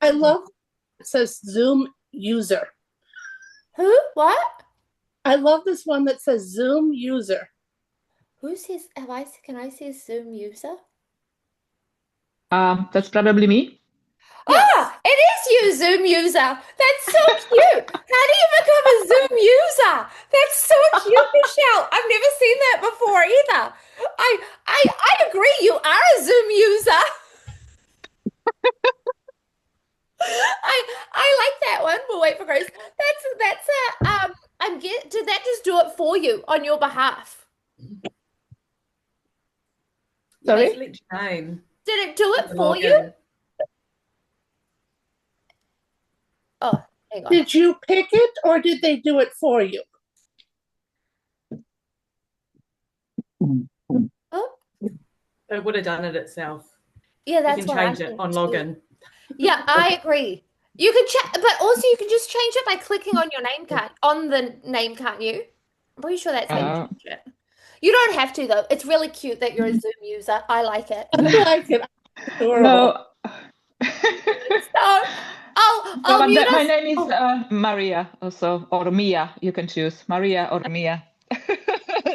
I love it says Zoom user. Who? What? I love this one that says Zoom user. Who says, can I see a Zoom user? That's probably me. Yes. Ah, it is you, Zoom user. That's so cute. How do you become a Zoom user? That's so cute, Michelle. I've never seen that before either. I agree. You are a Zoom user. I like that one. We'll wait for Grace. That's a did that just do it for you on your behalf? You need to Sorry? select your name Did it do in it the for you? login. Oh, hang on. Did you pick it or did they do it for you? Oh, It would have done it itself. yeah, You that's can what I change it think on too. login. Yeah, I agree. You can check, but also you can just change it by clicking on your name card, on the name, can't you? I'm pretty sure that's how you Uh, change it. You don't have to though. It's really cute that you're a Zoom user. I like it. I like it. Adorable. no. So, No, I'll but mute my us. name is Oh, Maria also, or Mia. You can choose Maria or Mia.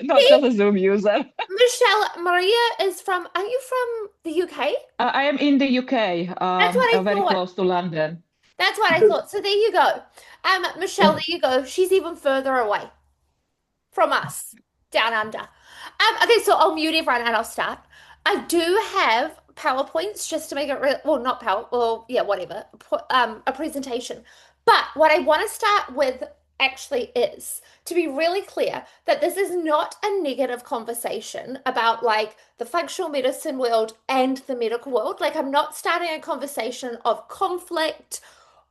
Not see, just a Zoom user. Michelle, Maria is from, are you from the UK? I am in the UK, That's what I very thought. close to London. That's what I thought. So there you go. Michelle, there you go. She's even further away from us down under. Okay, so I'll mute everyone and I'll start. I do have PowerPoints just to make it real, well, not Power, well, yeah, whatever, a presentation. But what I want to start with actually is to be really clear that this is not a negative conversation about like the functional medicine world and the medical world. Like, I'm not starting a conversation of conflict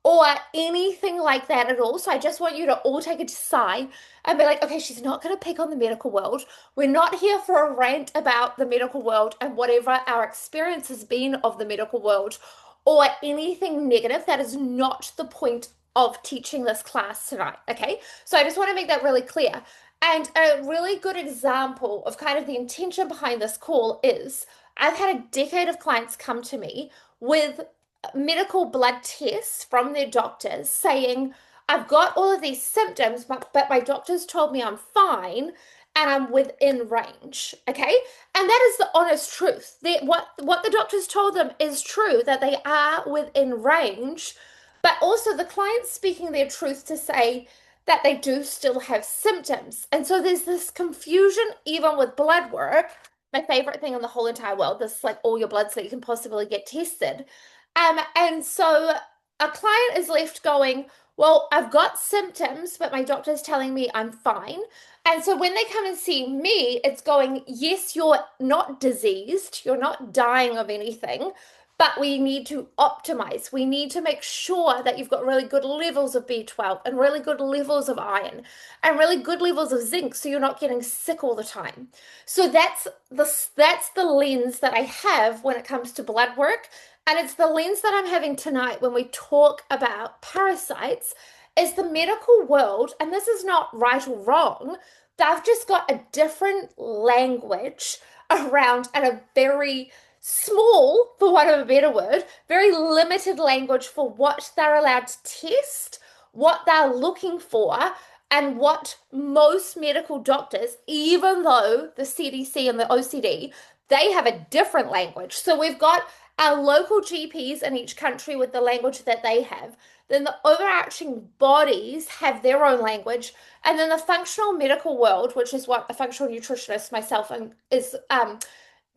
or anything like that at all. So I just want you to all take a sigh and be like, okay, she's not going to pick on the medical world. We're not here for a rant about the medical world and whatever our experience has been of the medical world or anything negative. That is not the point of teaching this class tonight. Okay. So I just want to make that really clear. And a really good example of kind of the intention behind this call is I've had a decade of clients come to me with medical blood tests from their doctors saying, I've got all of these symptoms, but my doctors told me I'm fine and I'm within range. Okay. And that is the honest truth. What the doctors told them is true, that they are within range, but also the client's speaking their truth to say that they do still have symptoms. And so there's this confusion, even with blood work. My favorite thing in the whole entire world, this is like all your blood so you can possibly get tested. And so a client is left going, well, I've got symptoms, but my doctor's telling me I'm fine. And so when they come and see me, it's going, yes, you're not diseased, you're not dying of anything, but we need to optimize. We need to make sure that you've got really good levels of B12 and really good levels of iron and really good levels of zinc so you're not getting sick all the time. So that's the lens that I have when it comes to blood work. And it's the lens that I'm having tonight when we talk about parasites is the medical world, and this is not right or wrong, they've just got a different language around and a very small, for want of a better word, very limited language for what they're allowed to test, what they're looking for, and what most medical doctors, even though the CDC and the OCD, they have a different language. So we've got our local GPs in each country with the language that they have. Then the overarching bodies have their own language. And then the functional medical world, which is what a functional nutritionist myself is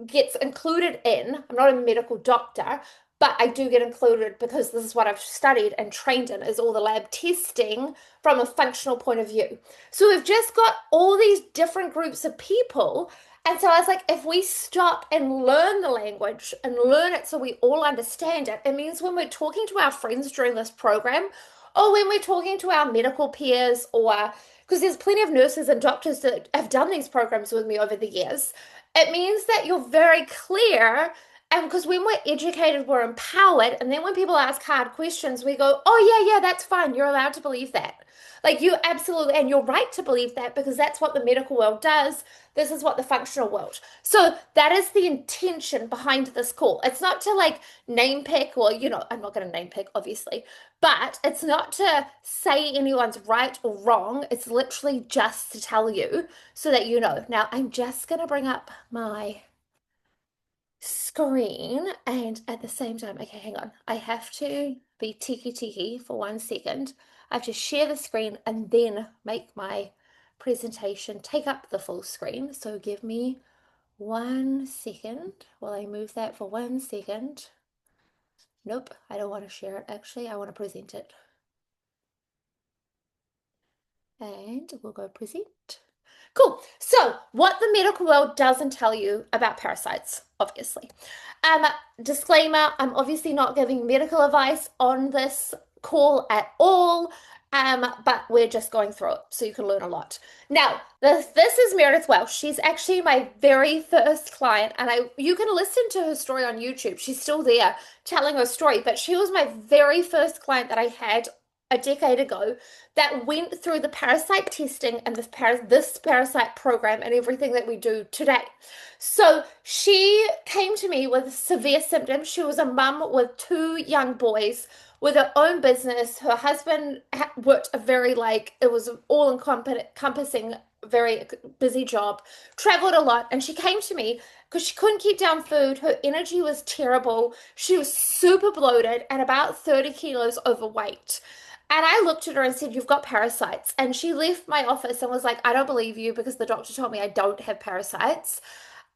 gets included in. I'm not a medical doctor, but I do get included because this is what I've studied and trained in is all the lab testing from a functional point of view. So we've just got all these different groups of people. And so I was like, if we stop and learn the language and learn it so we all understand it, it means when we're talking to our friends during this program, or when we're talking to our medical peers, or because there's plenty of nurses and doctors that have done these programs with me over the years, it means that you're very clear And because when we're educated, we're empowered. And then when people ask hard questions, we go, oh, yeah, that's fine. You're allowed to believe that. Like you absolutely, and you're right to believe that because that's what the medical world does. This is what the functional world. So that is the intention behind this call. It's not to like name pick, or, I'm not going to name pick, obviously, but it's not to say anyone's right or wrong. It's literally just to tell you so that you know. Now, I'm just going to bring up my screen and at the same time, okay, hang on. I have to be tiki for 1 second. I have to share the screen and then make my presentation take up the full screen. So give me 1 second while I move that for 1 second. Nope, I don't want to share it actually. I want to present it. And we'll go present. Cool. So, what the medical world doesn't tell you about parasites, obviously. Disclaimer, I'm obviously not giving medical advice on this call at all, but we're just going through it so you can learn a lot. Now, this is Meredith Welsh. She's actually my very first client, and you can listen to her story on YouTube. She's still there telling her story, but she was my very first client that I had a decade ago that went through the parasite testing and this parasite program and everything that we do today. So she came to me with severe symptoms. She was a mum with 2 young boys with her own business. Her husband worked it was all encompassing, very busy job, traveled a lot, and she came to me because she couldn't keep down food. Her energy was terrible. She was super bloated and about 30 kilos overweight. And I looked at her and said, "You've got parasites." And she left my office and was like, "I don't believe you because the doctor told me I don't have parasites."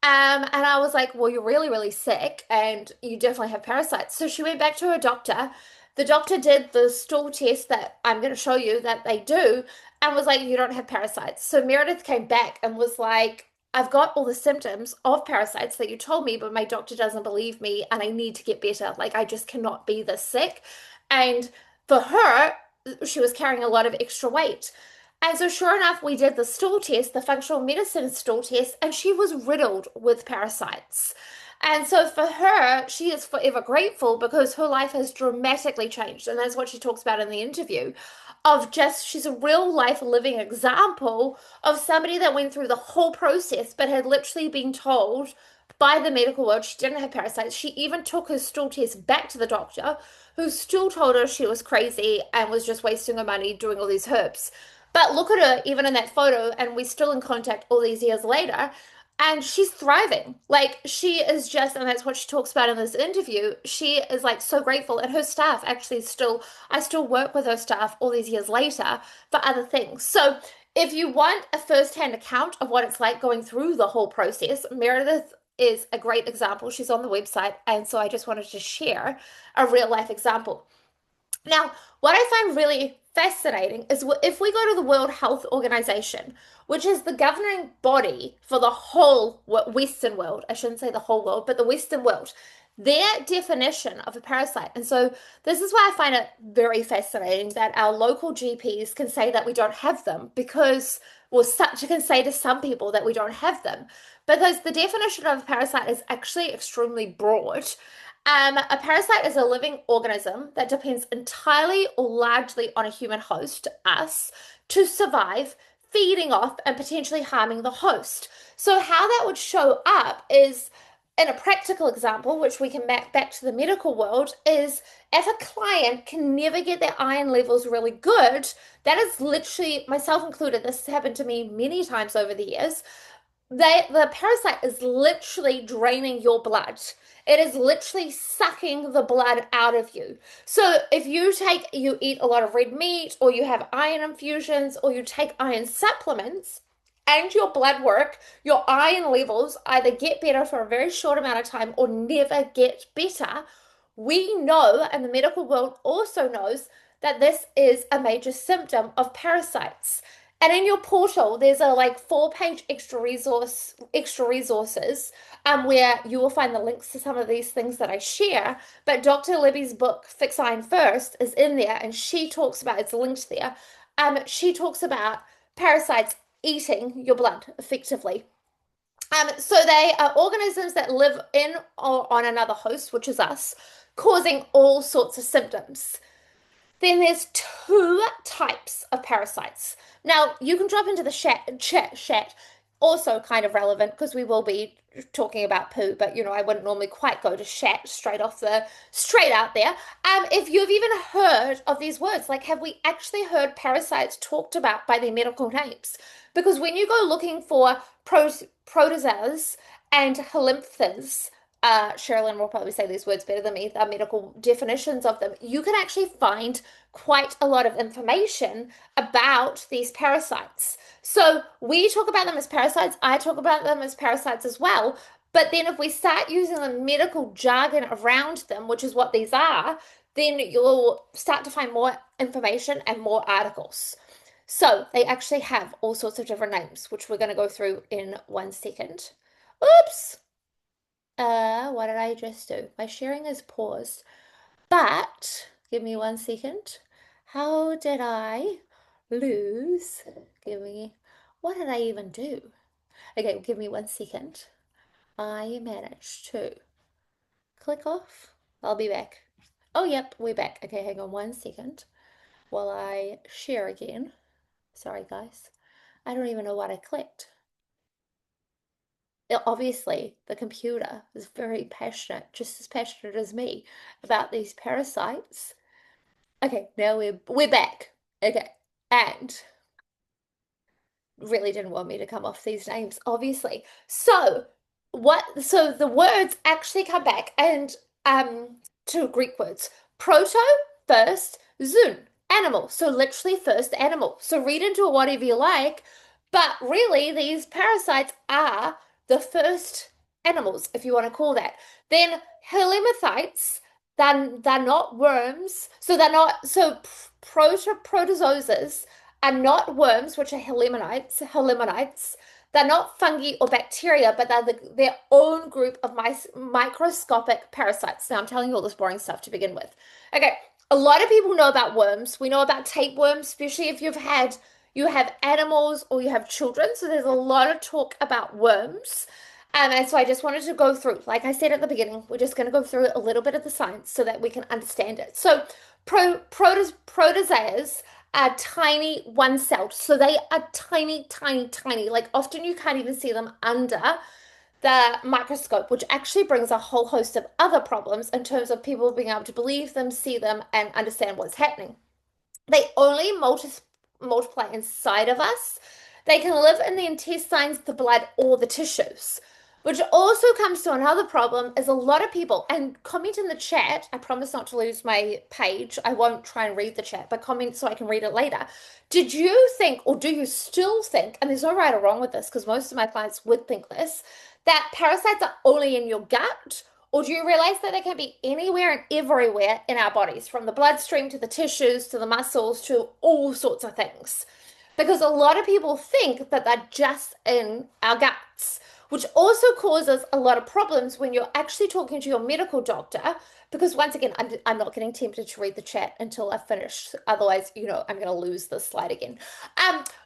And I was like, "Well, you're really, really sick and you definitely have parasites." So she went back to her doctor. The doctor did the stool test that I'm going to show you that they do and was like, "You don't have parasites." So Meredith came back and was like, "I've got all the symptoms of parasites that you told me, but my doctor doesn't believe me and I need to get better. Like, I just cannot be this sick." And for her, she was carrying a lot of extra weight. And so, sure enough, we did the stool test, the functional medicine stool test, and she was riddled with parasites. And so, for her, she is forever grateful because her life has dramatically changed. And that's what she talks about in the interview of just, she's a real life living example of somebody that went through the whole process but had literally been told by the medical world she didn't have parasites. She even took her stool test back to the doctor, who still told her she was crazy and was just wasting her money doing all these herbs. But look at her, even in that photo, and we're still in contact all these years later, and she's thriving. Like, she is just, and that's what she talks about in this interview. She is like so grateful, and her staff actually I still work with her staff all these years later for other things. So, if you want a first-hand account of what it's like going through the whole process, Meredith is a great example. She's on the website, and so I just wanted to share a real life example. Now, what I find really fascinating is if we go to the World Health Organization, which is the governing body for the whole Western world, I shouldn't say the whole world, but the Western world, their definition of a parasite. And so this is why I find it very fascinating that our local GPs can say that we don't have them because, well, such can say to some people that we don't have them, because the definition of a parasite is actually extremely broad. A parasite is a living organism that depends entirely or largely on a human host, us, to survive, feeding off and potentially harming the host. So how that would show up is, in a practical example, which we can map back to the medical world, is if a client can never get their iron levels really good, that is literally, myself included, this has happened to me many times over the years, the parasite is literally draining your blood. It is literally sucking the blood out of you. So if you eat a lot of red meat, or you have iron infusions, or you take iron supplements, and your blood work, your iron levels either get better for a very short amount of time or never get better, we know, and the medical world also knows, that this is a major symptom of parasites. And in your portal, there's a like 4-page extra resources where you will find the links to some of these things that I share. But Dr. Libby's book, Fix Iron First, is in there, and she talks about, it's linked there. She talks about parasites eating your blood effectively. So they are organisms that live in or on another host, which is us, causing all sorts of symptoms. Then there's two types of parasites. Now, you can drop into the chat, also kind of relevant because we will be talking about poo, but I wouldn't normally quite go to chat straight out there. If you've even heard of these words, like have we actually heard parasites talked about by their medical names? Because when you go looking for protozoas and helminths, Sherilyn will probably say these words better than me, the medical definitions of them, you can actually find quite a lot of information about these parasites. So we talk about them as parasites, I talk about them as parasites as well. But then if we start using the medical jargon around them, which is what these are, then you'll start to find more information and more articles. So they actually have all sorts of different names, which we're going to go through in 1 second. Oops. What did I just do? My sharing is paused. But give me 1 second. How did I lose? What did I even do? Okay, give me 1 second. I managed to click off. I'll be back. Oh, yep, we're back. Okay, hang on 1 second while I share again. Sorry, guys. I don't even know what I clicked. Obviously, the computer is very passionate, just as passionate as me, about these parasites. Okay, now we're back. Okay, and really didn't want me to come off these names, obviously. So the words actually come back and to Greek words. Proto, first, zoon, animal. So literally first animal. So read into it whatever you like, but really these parasites are the first animals, if you want to call that. Then helminthites, they're not worms. So they're not protozoas are not worms, which are helminthites. They're not fungi or bacteria, but they're their own group of microscopic parasites. Now, I'm telling you all this boring stuff to begin with. Okay, a lot of people know about worms. We know about tapeworms, especially if you have animals or you have children. So there's a lot of talk about worms. And so I just wanted to go through, like I said at the beginning, we're just going to go through a little bit of the science so that we can understand it. So protozoas are tiny one-celled. So they are tiny, tiny, tiny. Like often you can't even see them under the microscope, which actually brings a whole host of other problems in terms of people being able to believe them, see them, and understand what's happening. They only multiply inside of us. They can live in the intestines, the blood, or the tissues. Which also comes to another problem is a lot of people, and comment in the chat, I promise not to lose my page. I won't try and read the chat, but comment so I can read it later. Did you think, or do you still think, and there's no right or wrong with this, because most of my clients would think this, that parasites are only in your gut? Or do you realize that they can be anywhere and everywhere in our bodies, from the bloodstream to the tissues to the muscles to all sorts of things? Because a lot of people think that they're just in our guts, which also causes a lot of problems when you're actually talking to your medical doctor. Because once again, I'm not getting tempted to read the chat until I finish. Otherwise, I'm going to lose this slide again.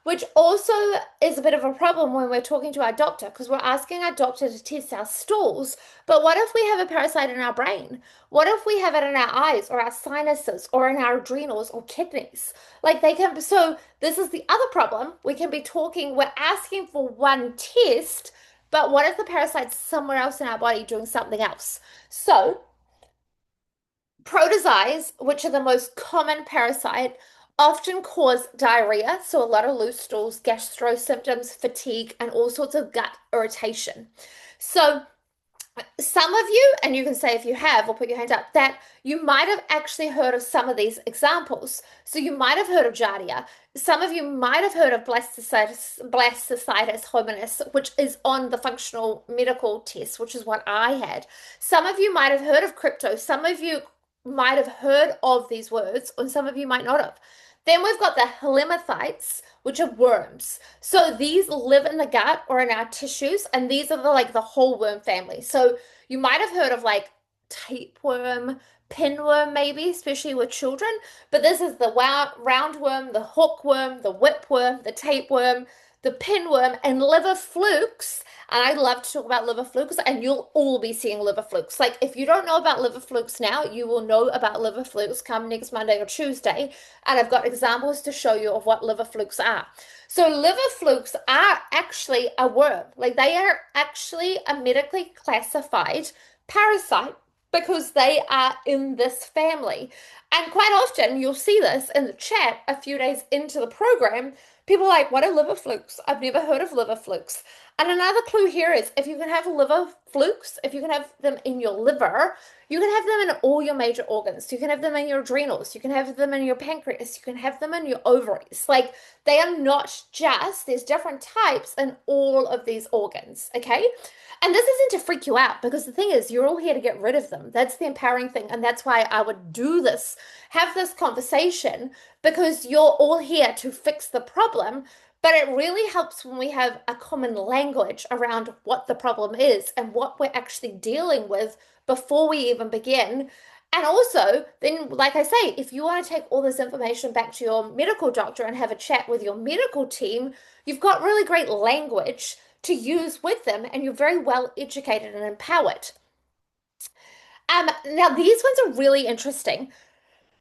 Which also is a bit of a problem when we're talking to our doctor, because we're asking our doctor to test our stools. But what if we have a parasite in our brain? What if we have it in our eyes or our sinuses or in our adrenals or kidneys? So this is the other problem. We're asking for one test, but what if the parasite's somewhere else in our body doing something else? So protozoes, which are the most common parasite, often cause diarrhea, so a lot of loose stools, gastro symptoms, fatigue, and all sorts of gut irritation. So some of you, and you can say if you have, or put your hand up, that you might have actually heard of some of these examples. So you might have heard of Giardia. Some of you might have heard of blastocitis hominis, which is on the functional medical test, which is what I had. Some of you might have heard of crypto. Some of you might have heard of these words, and some of you might not have. Then we've got the helminthites, which are worms. So these live in the gut or in our tissues, and these are the whole worm family. So you might have heard of like tapeworm, pinworm maybe, especially with children, but this is the roundworm, the hookworm, the whipworm, the tapeworm, the pinworm, and liver flukes. And I love to talk about liver flukes, and you'll all be seeing liver flukes. Like, if you don't know about liver flukes now, you will know about liver flukes come next Monday or Tuesday. And I've got examples to show you of what liver flukes are. So, liver flukes are actually a worm. Like, they are actually a medically classified parasite because they are in this family. And quite often, you'll see this in the chat a few days into the program. People are like, what are liver flukes? I've never heard of liver flukes. And another clue here is if you can have liver flukes, if you can have them in your liver, you can have them in all your major organs. You can have them in your adrenals. You can have them in your pancreas. You can have them in your ovaries. Like, they are not just, there's different types in all of these organs, okay? And this isn't to freak you out because the thing is, you're all here to get rid of them. That's the empowering thing. And that's why I would do this, have this conversation, because you're all here to fix the problem. But it really helps when we have a common language around what the problem is and what we're actually dealing with before we even begin. And also, then, like I say, if you want to take all this information back to your medical doctor and have a chat with your medical team, you've got really great language to use with them, and you're very well educated and empowered. Now, these ones are really interesting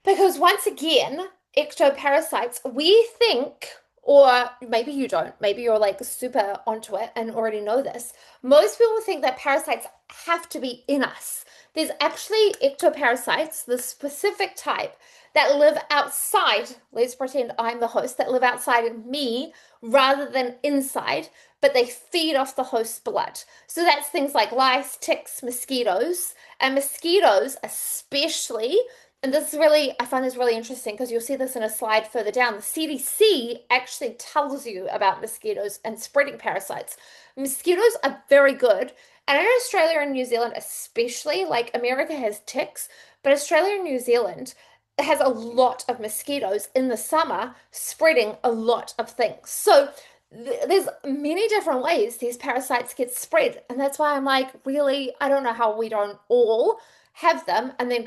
because, once again, ectoparasites, we think, or maybe you don't, maybe you're like super onto it and already know this. Most people think that parasites have to be in us. There's actually ectoparasites, the specific type that live outside. Let's pretend I'm the host, that live outside of me rather than inside, but they feed off the host's blood. So that's things like lice, ticks, mosquitoes, and mosquitoes especially. And this is really, I find this really interesting because you'll see this in a slide further down. The CDC actually tells you about mosquitoes and spreading parasites. Mosquitoes are very good. And in Australia and New Zealand especially, like America has ticks, but Australia and New Zealand has a lot of mosquitoes in the summer spreading a lot of things. So there's many different ways these parasites get spread. And that's why I'm like, really, I don't know how we don't all have them and then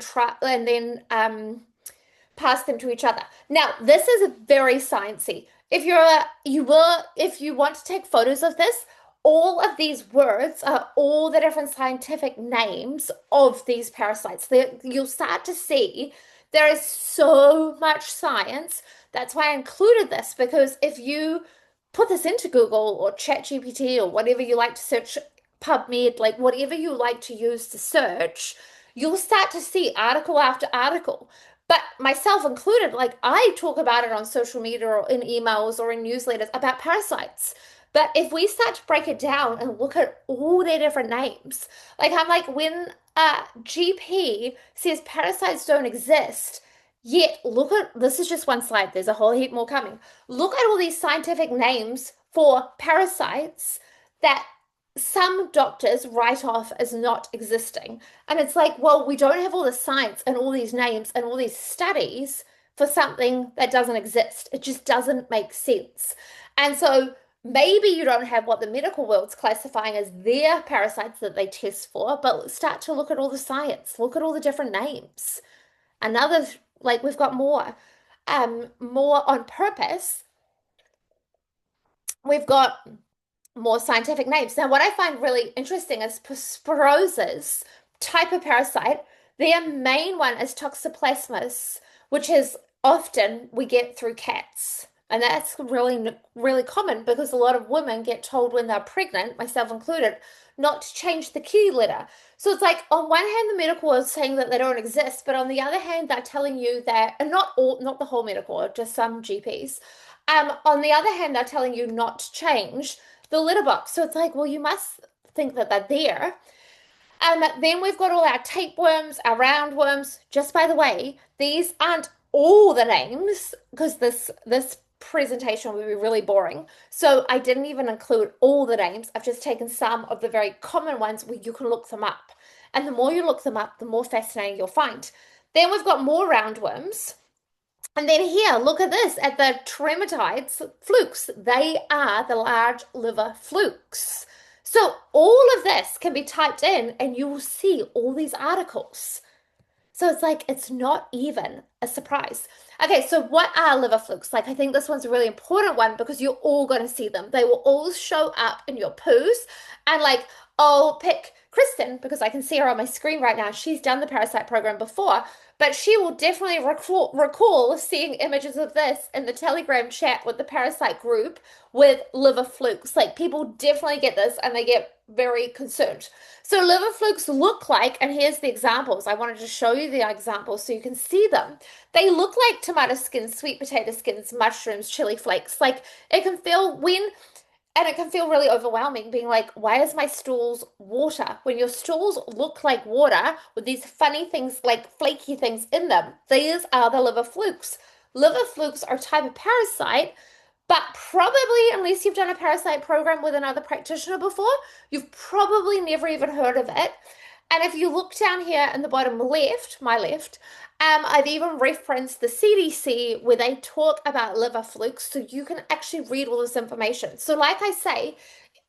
pass them to each other. Now, this is very sciencey. If you want to take photos of this, all of these words are all the different scientific names of these parasites. You'll start to see there is so much science. That's why I included this, because if you put this into Google or ChatGPT or whatever you like to search, PubMed, like whatever you like to use to search, you'll start to see article after article. But myself included, like I talk about it on social media or in emails or in newsletters about parasites. But if we start to break it down and look at all their different names, like I'm like, when a GP says parasites don't exist, yet look at, this is just one slide, there's a whole heap more coming. Look at all these scientific names for parasites that some doctors write off as not existing. And it's like, well, we don't have all the science and all these names and all these studies for something that doesn't exist. It just doesn't make sense. And so maybe you don't have what the medical world's classifying as their parasites that they test for, but start to look at all the science, look at all the different names. Another, like we've got more on purpose. We've got more scientific names. Now, what I find really interesting is Sporosis type of parasite. Their main one is Toxoplasmus, which is often we get through cats. And that's really, really common because a lot of women get told when they're pregnant, myself included, not to change the kitty litter. So it's like, on one hand, the medical is saying that they don't exist, but on the other hand, they're telling you that, and not the whole medical, just some GPs. On the other hand, they're telling you not to change the litter box. So it's like, well, you must think that they're there. Then we've got all our tapeworms, our roundworms. Just by the way, these aren't all the names because this presentation will be really boring. So I didn't even include all the names. I've just taken some of the very common ones where you can look them up. And the more you look them up, the more fascinating you'll find. Then we've got more roundworms. And then here, look at this, at the trematides flukes. They are the large liver flukes. So all of this can be typed in and you will see all these articles. So it's like, it's not even a surprise. Okay, so what are liver flukes? Like, I think this one's a really important one because you're all going to see them. They will all show up in your poos. And like, I'll pick Kristen because I can see her on my screen right now. She's done the parasite program before, but she will definitely recall seeing images of this in the Telegram chat with the parasite group with liver flukes. Like, people definitely get this and they get very concerned. So liver flukes look like, and here's the examples. I wanted to show you the examples so you can see them. They look like tomato skins, sweet potato skins, mushrooms, chili flakes. Like, it can feel and it can feel really overwhelming being like, why is my stools water? When your stools look like water with these funny things, like flaky things in them, these are the liver flukes. Liver flukes are a type of parasite, but probably, unless you've done a parasite program with another practitioner before, you've probably never even heard of it. And if you look down here in the bottom left, my left, I've even referenced the CDC where they talk about liver flukes so you can actually read all this information. So like I say,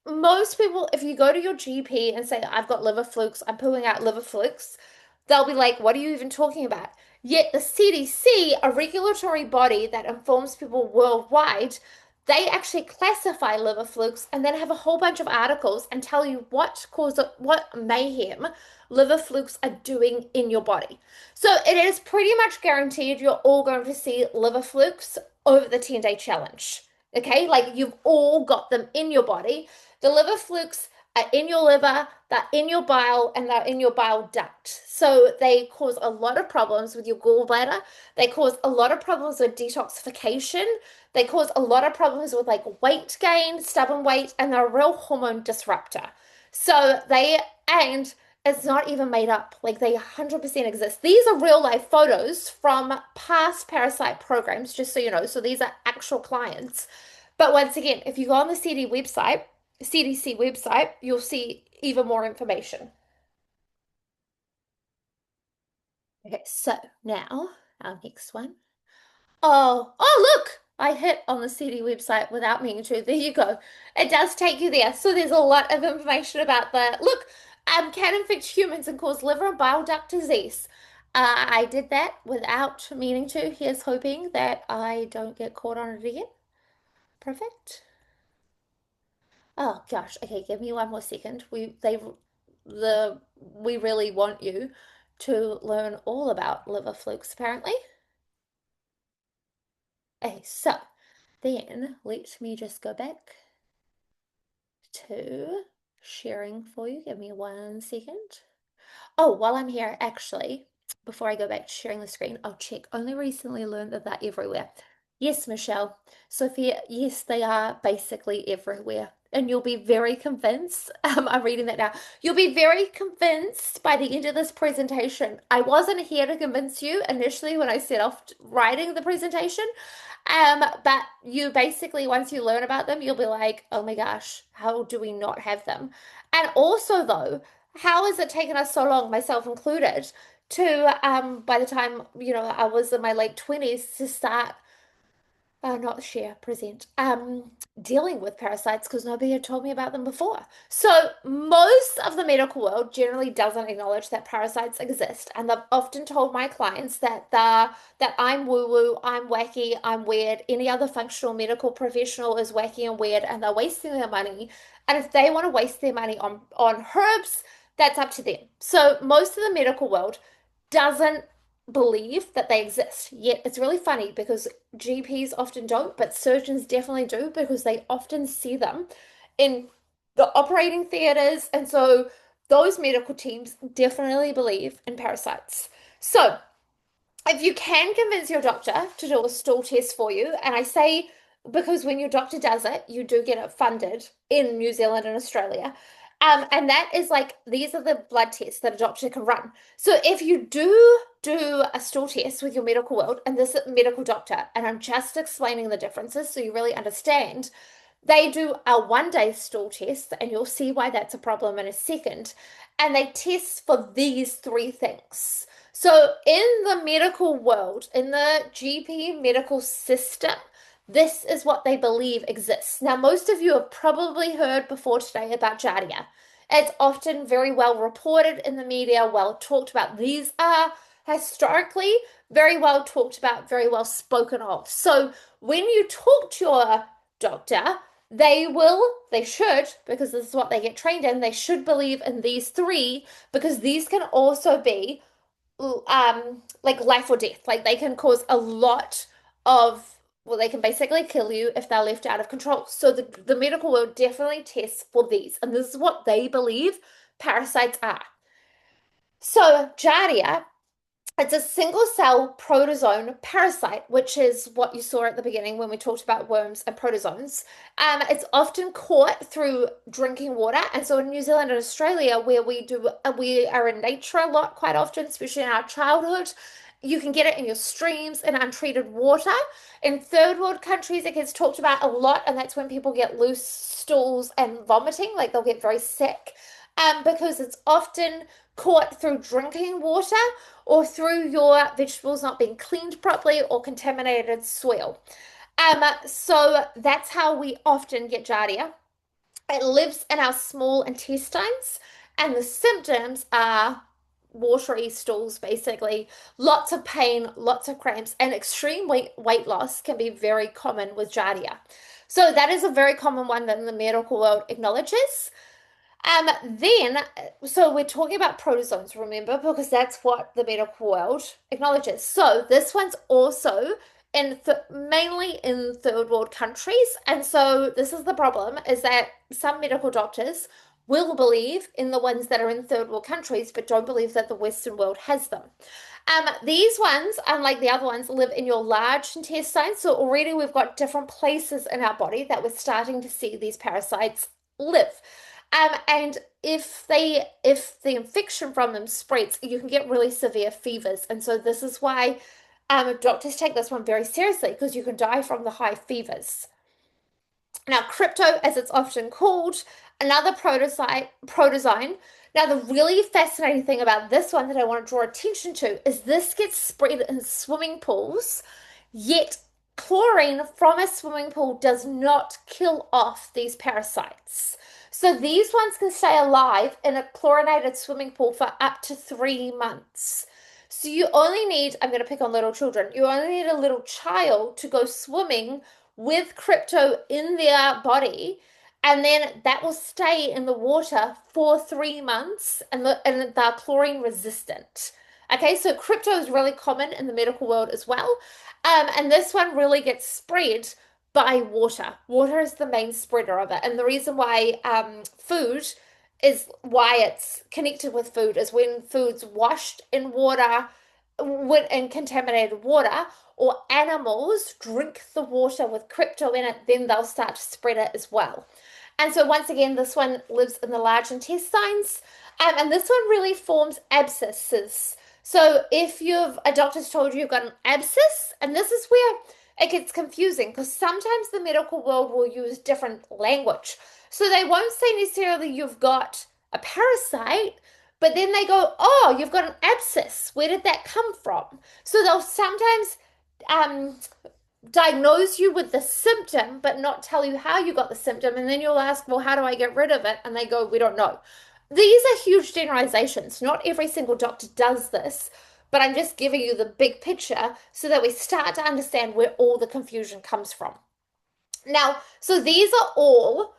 most people, if you go to your GP and say, I've got liver flukes, I'm pulling out liver flukes, they'll be like, what are you even talking about? Yet the CDC, a regulatory body that informs people worldwide, they actually classify liver flukes and then have a whole bunch of articles and tell you what mayhem liver flukes are doing in your body. So it is pretty much guaranteed you're all going to see liver flukes over the 10-day challenge. Okay, like you've all got them in your body. The liver flukes are in your liver, they're in your bile, and they're in your bile duct. So they cause a lot of problems with your gallbladder. They cause a lot of problems with detoxification. They cause a lot of problems with like weight gain, stubborn weight, and they're a real hormone disruptor. So and it's not even made up. Like they 100% exist. These are real life photos from past parasite programs, just so you know. So these are actual clients. But once again, if you go on the CDC website, you'll see even more information. Okay, so now our next one. Oh, look! I hit on the CD website without meaning to. There you go. It does take you there. So there's a lot of information about look, can infect humans and cause liver and bile duct disease. I did that without meaning to. Here's hoping that I don't get caught on it again. Perfect. Oh gosh. Okay, give me one more second. We really want you to learn all about liver flukes, apparently. Okay, so then let me just go back to sharing for you. Give me 1 second. Oh, while I'm here, actually, before I go back to sharing the screen, I'll check. Only recently learned that they're everywhere. Yes, Michelle. Sophia, yes, they are basically everywhere. And you'll be very convinced. I'm reading that now. You'll be very convinced by the end of this presentation. I wasn't here to convince you initially when I set off writing the presentation. But you basically, once you learn about them, you'll be like, oh my gosh, how do we not have them? And also, though, how has it taken us so long, myself included, to by the time, I was in my late 20s to start not share, present, dealing with parasites because nobody had told me about them before. So most of the medical world generally doesn't acknowledge that parasites exist, and they've often told my clients that I'm woo-woo, I'm wacky, I'm weird. Any other functional medical professional is wacky and weird, and they're wasting their money. And if they want to waste their money on herbs, that's up to them. So most of the medical world doesn't believe that they exist. Yet it's really funny because GPs often don't, but surgeons definitely do because they often see them in the operating theaters. And so those medical teams definitely believe in parasites. So if you can convince your doctor to do a stool test for you, and I say because when your doctor does it, you do get it funded in New Zealand and Australia. And that is like, these are the blood tests that a doctor can run. So if you do a stool test with your medical world and this medical doctor, and I'm just explaining the differences so you really understand, they do a 1-day stool test, and you'll see why that's a problem in a second. And they test for these 3 things. So in the medical world, in the GP medical system, this is what they believe exists. Now, most of you have probably heard before today about Giardia. It's often very well reported in the media, well talked about. These are historically very well talked about, very well spoken of. So when you talk to your doctor, they should, because this is what they get trained in, they should believe in these three, because these can also be like life or death. Like they can cause a lot of, well, they can basically kill you if they're left out of control. So the medical world definitely tests for these, and this is what they believe parasites are. So Giardia, it's a single cell protozoan parasite, which is what you saw at the beginning when we talked about worms and protozoans. It's often caught through drinking water. And so in New Zealand and Australia, where we are in nature a lot quite often, especially in our childhood, you can get it in your streams and untreated water. In third world countries, it gets talked about a lot, and that's when people get loose stools and vomiting, like they'll get very sick, because it's often caught through drinking water or through your vegetables not being cleaned properly or contaminated soil. So that's how we often get Giardia. It lives in our small intestines, and the symptoms are watery stools, basically. Lots of pain, lots of cramps, and extreme weight loss can be very common with Giardia. So that is a very common one that the medical world acknowledges. Then, so we're talking about protozoans, remember, because that's what the medical world acknowledges. So this one's also mainly in third world countries. And so this is the problem, is that some medical doctors will believe in the ones that are in third world countries, but don't believe that the Western world has them. These ones, unlike the other ones, live in your large intestines. So already we've got different places in our body that we're starting to see these parasites live. And if the infection from them spreads, you can get really severe fevers. And so this is why doctors take this one very seriously, because you can die from the high fevers. Now, crypto, as it's often called, another protozoan. Now, the really fascinating thing about this one that I want to draw attention to is this gets spread in swimming pools, yet chlorine from a swimming pool does not kill off these parasites. So these ones can stay alive in a chlorinated swimming pool for up to 3 months. So you only need, I'm going to pick on little children, you only need a little child to go swimming with crypto in their body, and then that will stay in the water for 3 months, and they're chlorine resistant. Okay, so crypto is really common in the medical world as well. And this one really gets spread by water. Water is the main spreader of it. And the reason why food is why it's connected with food is when food's washed in water, in contaminated water, or animals drink the water with crypto in it, then they'll start to spread it as well. And so once again, this one lives in the large intestines, and this one really forms abscesses. So if a doctor's told you you've got an abscess, and this is where it gets confusing, because sometimes the medical world will use different language. So they won't say necessarily you've got a parasite, but then they go, oh, you've got an abscess. Where did that come from? So they'll sometimes diagnose you with the symptom, but not tell you how you got the symptom. And then you'll ask, well, how do I get rid of it? And they go, we don't know. These are huge generalizations. Not every single doctor does this, but I'm just giving you the big picture so that we start to understand where all the confusion comes from. Now, so these are all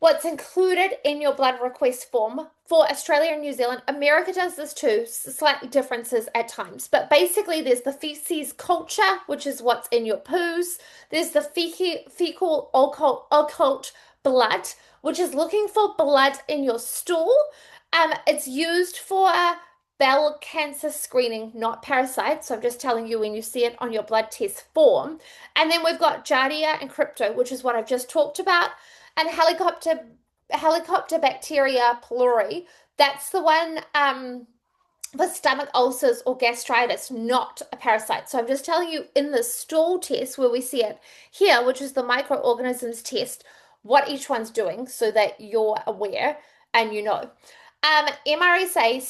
what's included in your blood request form for Australia and New Zealand. America does this too, slightly differences at times. But basically, there's the feces culture, which is what's in your poos. There's the fecal occult blood, which is looking for blood in your stool. It's used for bowel cancer screening, not parasites. So I'm just telling you when you see it on your blood test form. And then we've got Giardia and crypto, which is what I've just talked about. And Helicobacter pylori, that's the one for stomach ulcers or gastritis, not a parasite. So I'm just telling you in the stool test where we see it here, which is the microorganisms test, what each one's doing so that you're aware and you know. MRSA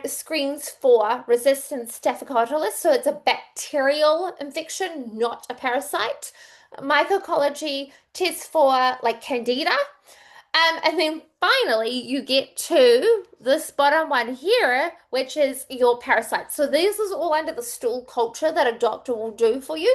screens for resistant staphylococcus, so it's a bacterial infection, not a parasite. Mycology tests for like candida. And then finally, you get to this bottom one here, which is your parasites. So this is all under the stool culture that a doctor will do for you.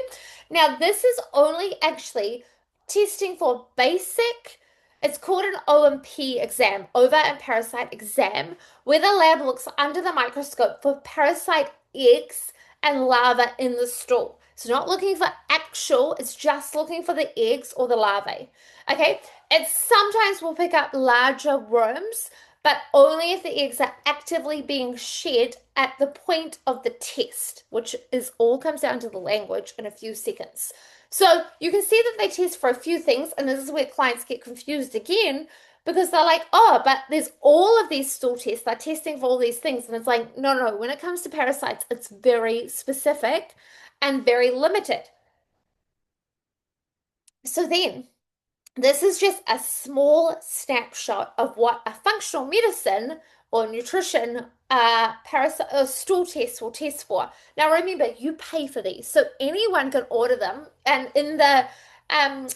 Now, this is only actually testing for basic, it's called an O&P exam, ova and parasite exam, where the lab looks under the microscope for parasite eggs and larvae in the stool. It's not looking for actual, it's just looking for the eggs or the larvae. Okay, it sometimes will pick up larger worms, but only if the eggs are actively being shed at the point of the test, which is all comes down to the language in a few seconds. So you can see that they test for a few things, and this is where clients get confused again because they're like, oh, but there's all of these stool tests, they're testing for all these things. And it's like, no, when it comes to parasites, it's very specific and very limited. So then, this is just a small snapshot of what a functional medicine or nutrition parasite stool test will test for. Now remember, you pay for these, so anyone can order them. And in the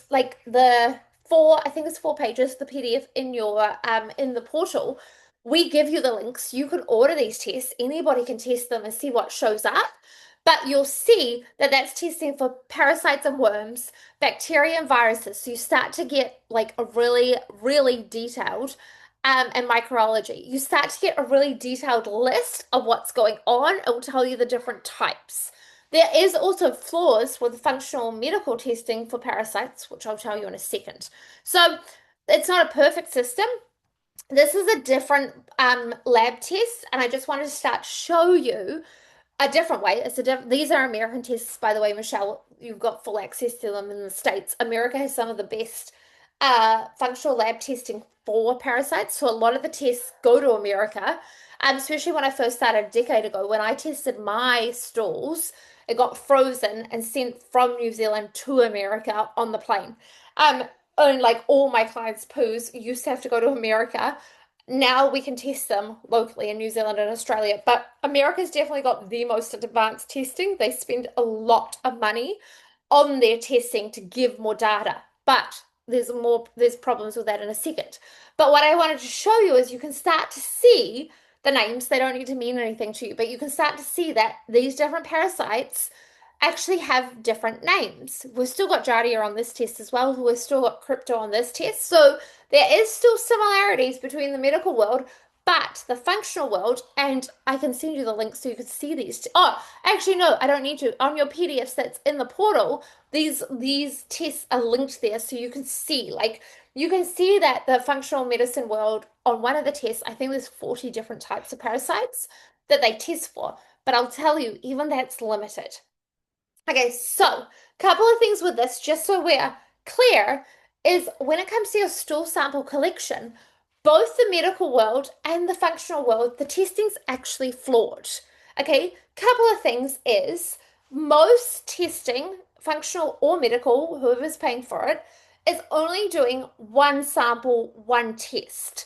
like the four, I think it's 4 pages, the PDF in your in the portal, we give you the links. You can order these tests. Anybody can test them and see what shows up. But you'll see that that's testing for parasites and worms, bacteria and viruses. So you start to get like a really, really detailed and microbiology. You start to get a really detailed list of what's going on. It will tell you the different types. There is also flaws with functional medical testing for parasites, which I'll tell you in a second. So it's not a perfect system. This is a different lab test, and I just wanted to start to show you a different way. These are American tests, by the way, Michelle. You've got full access to them in the States. America has some of the best functional lab testing for parasites. So a lot of the tests go to America, especially when I first started a decade ago. When I tested my stools, it got frozen and sent from New Zealand to America on the plane. And like all my clients' poos used to have to go to America. Now we can test them locally in New Zealand and Australia, but America's definitely got the most advanced testing. They spend a lot of money on their testing to give more data, but there's problems with that in a second. But what I wanted to show you is you can start to see the names. They don't need to mean anything to you, but you can start to see that these different parasites actually have different names. We've still got Giardia on this test as well. We've still got Crypto on this test. So there is still similarities between the medical world, but the functional world, and I can send you the link so you can see these. Oh, actually, no, I don't need to. On your PDFs that's in the portal, these tests are linked there so you can see. Like, you can see that the functional medicine world, on one of the tests, I think there's 40 different types of parasites that they test for. But I'll tell you, even that's limited. Okay, so a couple of things with this, just so we're clear, is when it comes to your stool sample collection, both the medical world and the functional world, the testing's actually flawed. Okay, couple of things is most testing, functional or medical, whoever's paying for it, is only doing one sample, one test.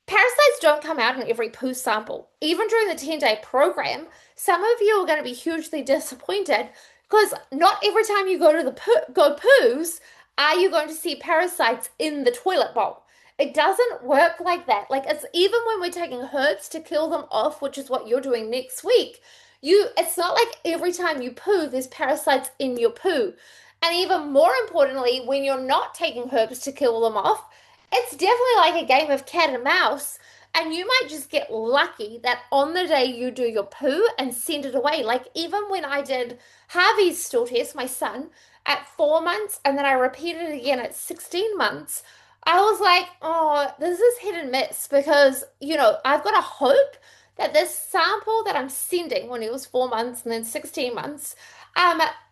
Parasites don't come out in every poo sample. Even during the 10-day program, some of you are going to be hugely disappointed because not every time you go to the poos are you going to see parasites in the toilet bowl. It doesn't work like that. Like, it's even when we're taking herbs to kill them off, which is what you're doing next week, it's not like every time you poo there's parasites in your poo. And even more importantly, when you're not taking herbs to kill them off, it's definitely like a game of cat and mouse. And you might just get lucky that on the day you do your poo and send it away. Like, even when I did Harvey's stool test, my son, at 4 months, and then I repeated it again at 16 months, I was like, oh, this is hit and miss because, I've got to hope that this sample that I'm sending when he was 4 months and then 16 months,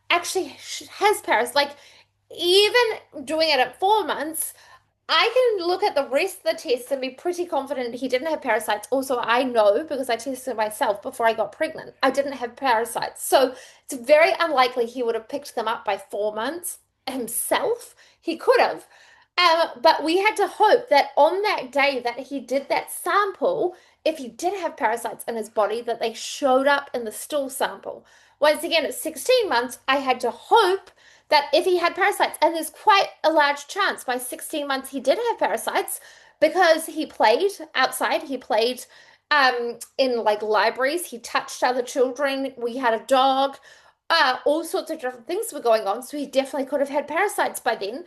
actually has parasites. Like, even doing it at 4 months, I can look at the rest of the tests and be pretty confident he didn't have parasites. Also, I know because I tested myself before I got pregnant, I didn't have parasites. So it's very unlikely he would have picked them up by 4 months himself. He could have. But we had to hope that on that day that he did that sample, if he did have parasites in his body, that they showed up in the stool sample. Once again, at 16 months, I had to hope that if he had parasites, and there's quite a large chance by 16 months he did have parasites because he played outside, he played in like libraries, he touched other children, we had a dog, all sorts of different things were going on, so he definitely could have had parasites by then.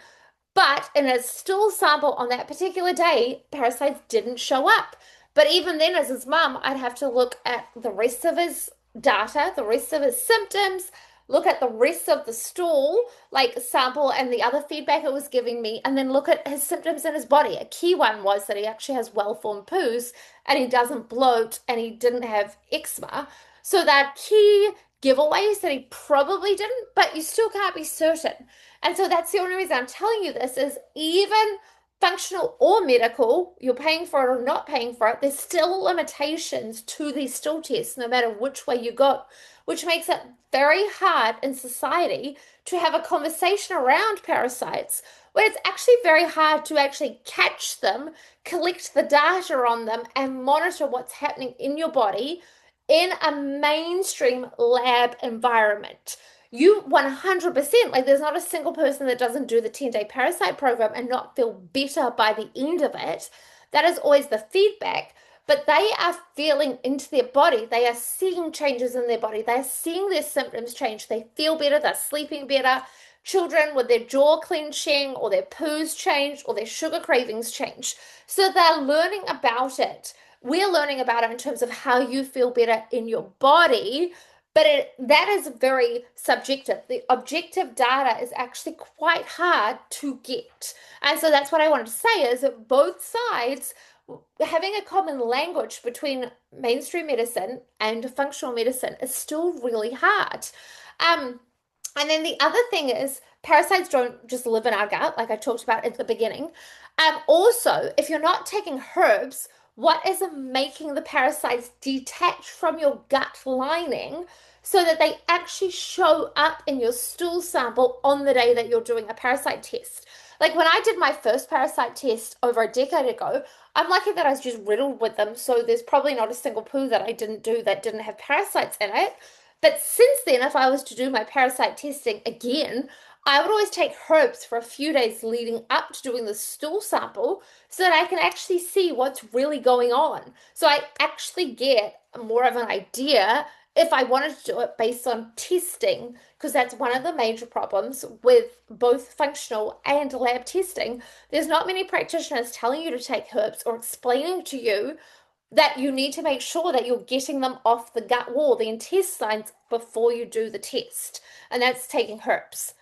But in a stool sample on that particular day, parasites didn't show up. But even then, as his mum, I'd have to look at the rest of his data, the rest of his symptoms, look at the rest of the stool, like sample and the other feedback it was giving me, and then look at his symptoms in his body. A key one was that he actually has well-formed poos and he doesn't bloat and he didn't have eczema. So they're key giveaways that he probably didn't, but you still can't be certain. And so that's the only reason I'm telling you this is even functional or medical, you're paying for it or not paying for it, there's still limitations to these stool tests, no matter which way you go, which makes it very hard in society to have a conversation around parasites when it's actually very hard to actually catch them, collect the data on them, and monitor what's happening in your body in a mainstream lab environment. You 100%, like there's not a single person that doesn't do the 10-day parasite program and not feel better by the end of it. That is always the feedback. But they are feeling into their body. They are seeing changes in their body. They're seeing their symptoms change. They feel better. They're sleeping better. Children with their jaw clenching or their poos change or their sugar cravings change. So they're learning about it. We're learning about it in terms of how you feel better in your body, but that is very subjective. The objective data is actually quite hard to get. And so that's what I wanted to say is that both sides having a common language between mainstream medicine and functional medicine is still really hard. And then the other thing is parasites don't just live in our gut, like I talked about at the beginning. Also, if you're not taking herbs, what is making the parasites detach from your gut lining so that they actually show up in your stool sample on the day that you're doing a parasite test? Like when I did my first parasite test over a decade ago, I'm lucky that I was just riddled with them, so there's probably not a single poo that I didn't do that didn't have parasites in it. But since then, if I was to do my parasite testing again, I would always take herbs for a few days leading up to doing the stool sample so that I can actually see what's really going on. So I actually get more of an idea if I wanted to do it based on testing, because that's one of the major problems with both functional and lab testing. There's not many practitioners telling you to take herbs or explaining to you that you need to make sure that you're getting them off the gut wall, the intestines, before you do the test. And that's taking herbs.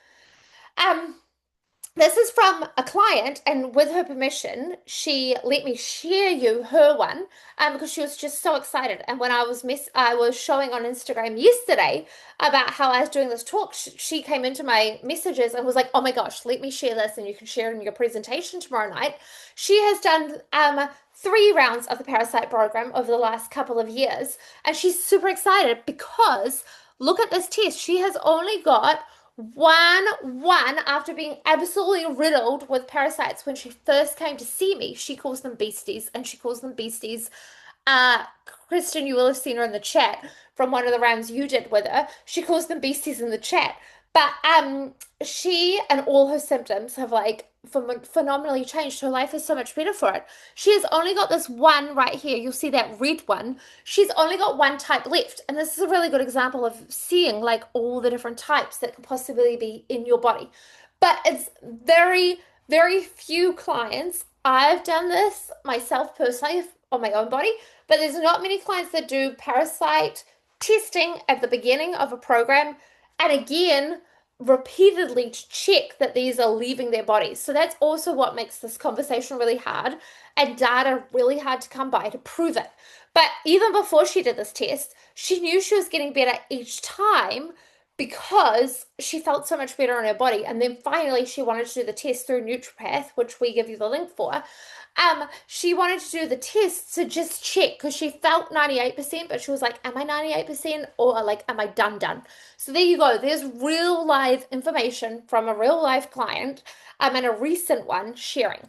This is from a client, and with her permission, she let me share you her one because she was just so excited. And when I was showing on Instagram yesterday about how I was doing this talk, she came into my messages and was like, "Oh my gosh, let me share this, and you can share it in your presentation tomorrow night." She has done 3 rounds of the parasite program over the last couple of years, and she's super excited because look at this test. She has only got one after being absolutely riddled with parasites when she first came to see me. She calls them beasties, and she calls them beasties. Kristen, you will have seen her in the chat from one of the rounds you did with her. She calls them beasties in the chat. But she and all her symptoms have like phenomenally changed. Her life is so much better for it. She has only got this one right here. You'll see that red one. She's only got one type left. And this is a really good example of seeing like all the different types that could possibly be in your body. But it's very, very few clients. I've done this myself personally on my own body, but there's not many clients that do parasite testing at the beginning of a program. And again, repeatedly to check that these are leaving their bodies. So that's also what makes this conversation really hard and data really hard to come by to prove it. But even before she did this test, she knew she was getting better each time because she felt so much better in her body. And then finally, she wanted to do the test through Nutripath, which we give you the link for. She wanted to do the test to just check because she felt 98%, but she was like, am I 98% or like, am I done? So there you go. There's real live information from a real life client and a recent one sharing.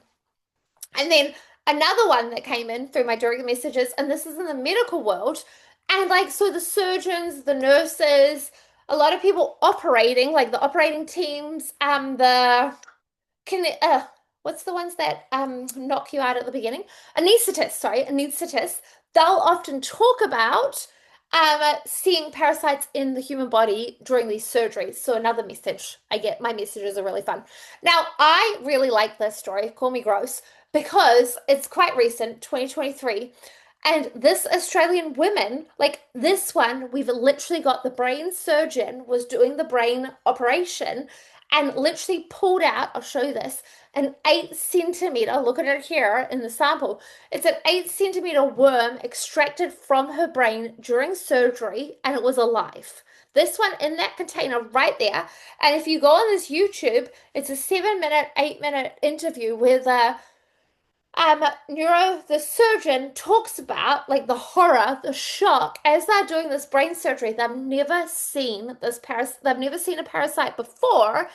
And then another one that came in through my direct messages, and this is in the medical world. And like, so the surgeons, the nurses, a lot of people operating, like the operating teams, the can what's the ones that knock you out at the beginning? Anesthetists, sorry, anesthetists. They'll often talk about seeing parasites in the human body during these surgeries. So another message I get, my messages are really fun. Now, I really like this story, call me gross, because it's quite recent, 2023. And this Australian woman, like this one, we've literally got the brain surgeon was doing the brain operation and literally pulled out, I'll show you this, an 8 centimeter, look at it here in the sample. It's an 8 centimeter worm extracted from her brain during surgery, and it was alive. This one in that container right there. And if you go on this YouTube, it's a 7 minute, 8 minute interview with the surgeon talks about like the horror, the shock as they're doing this brain surgery. They've never seen a parasite before,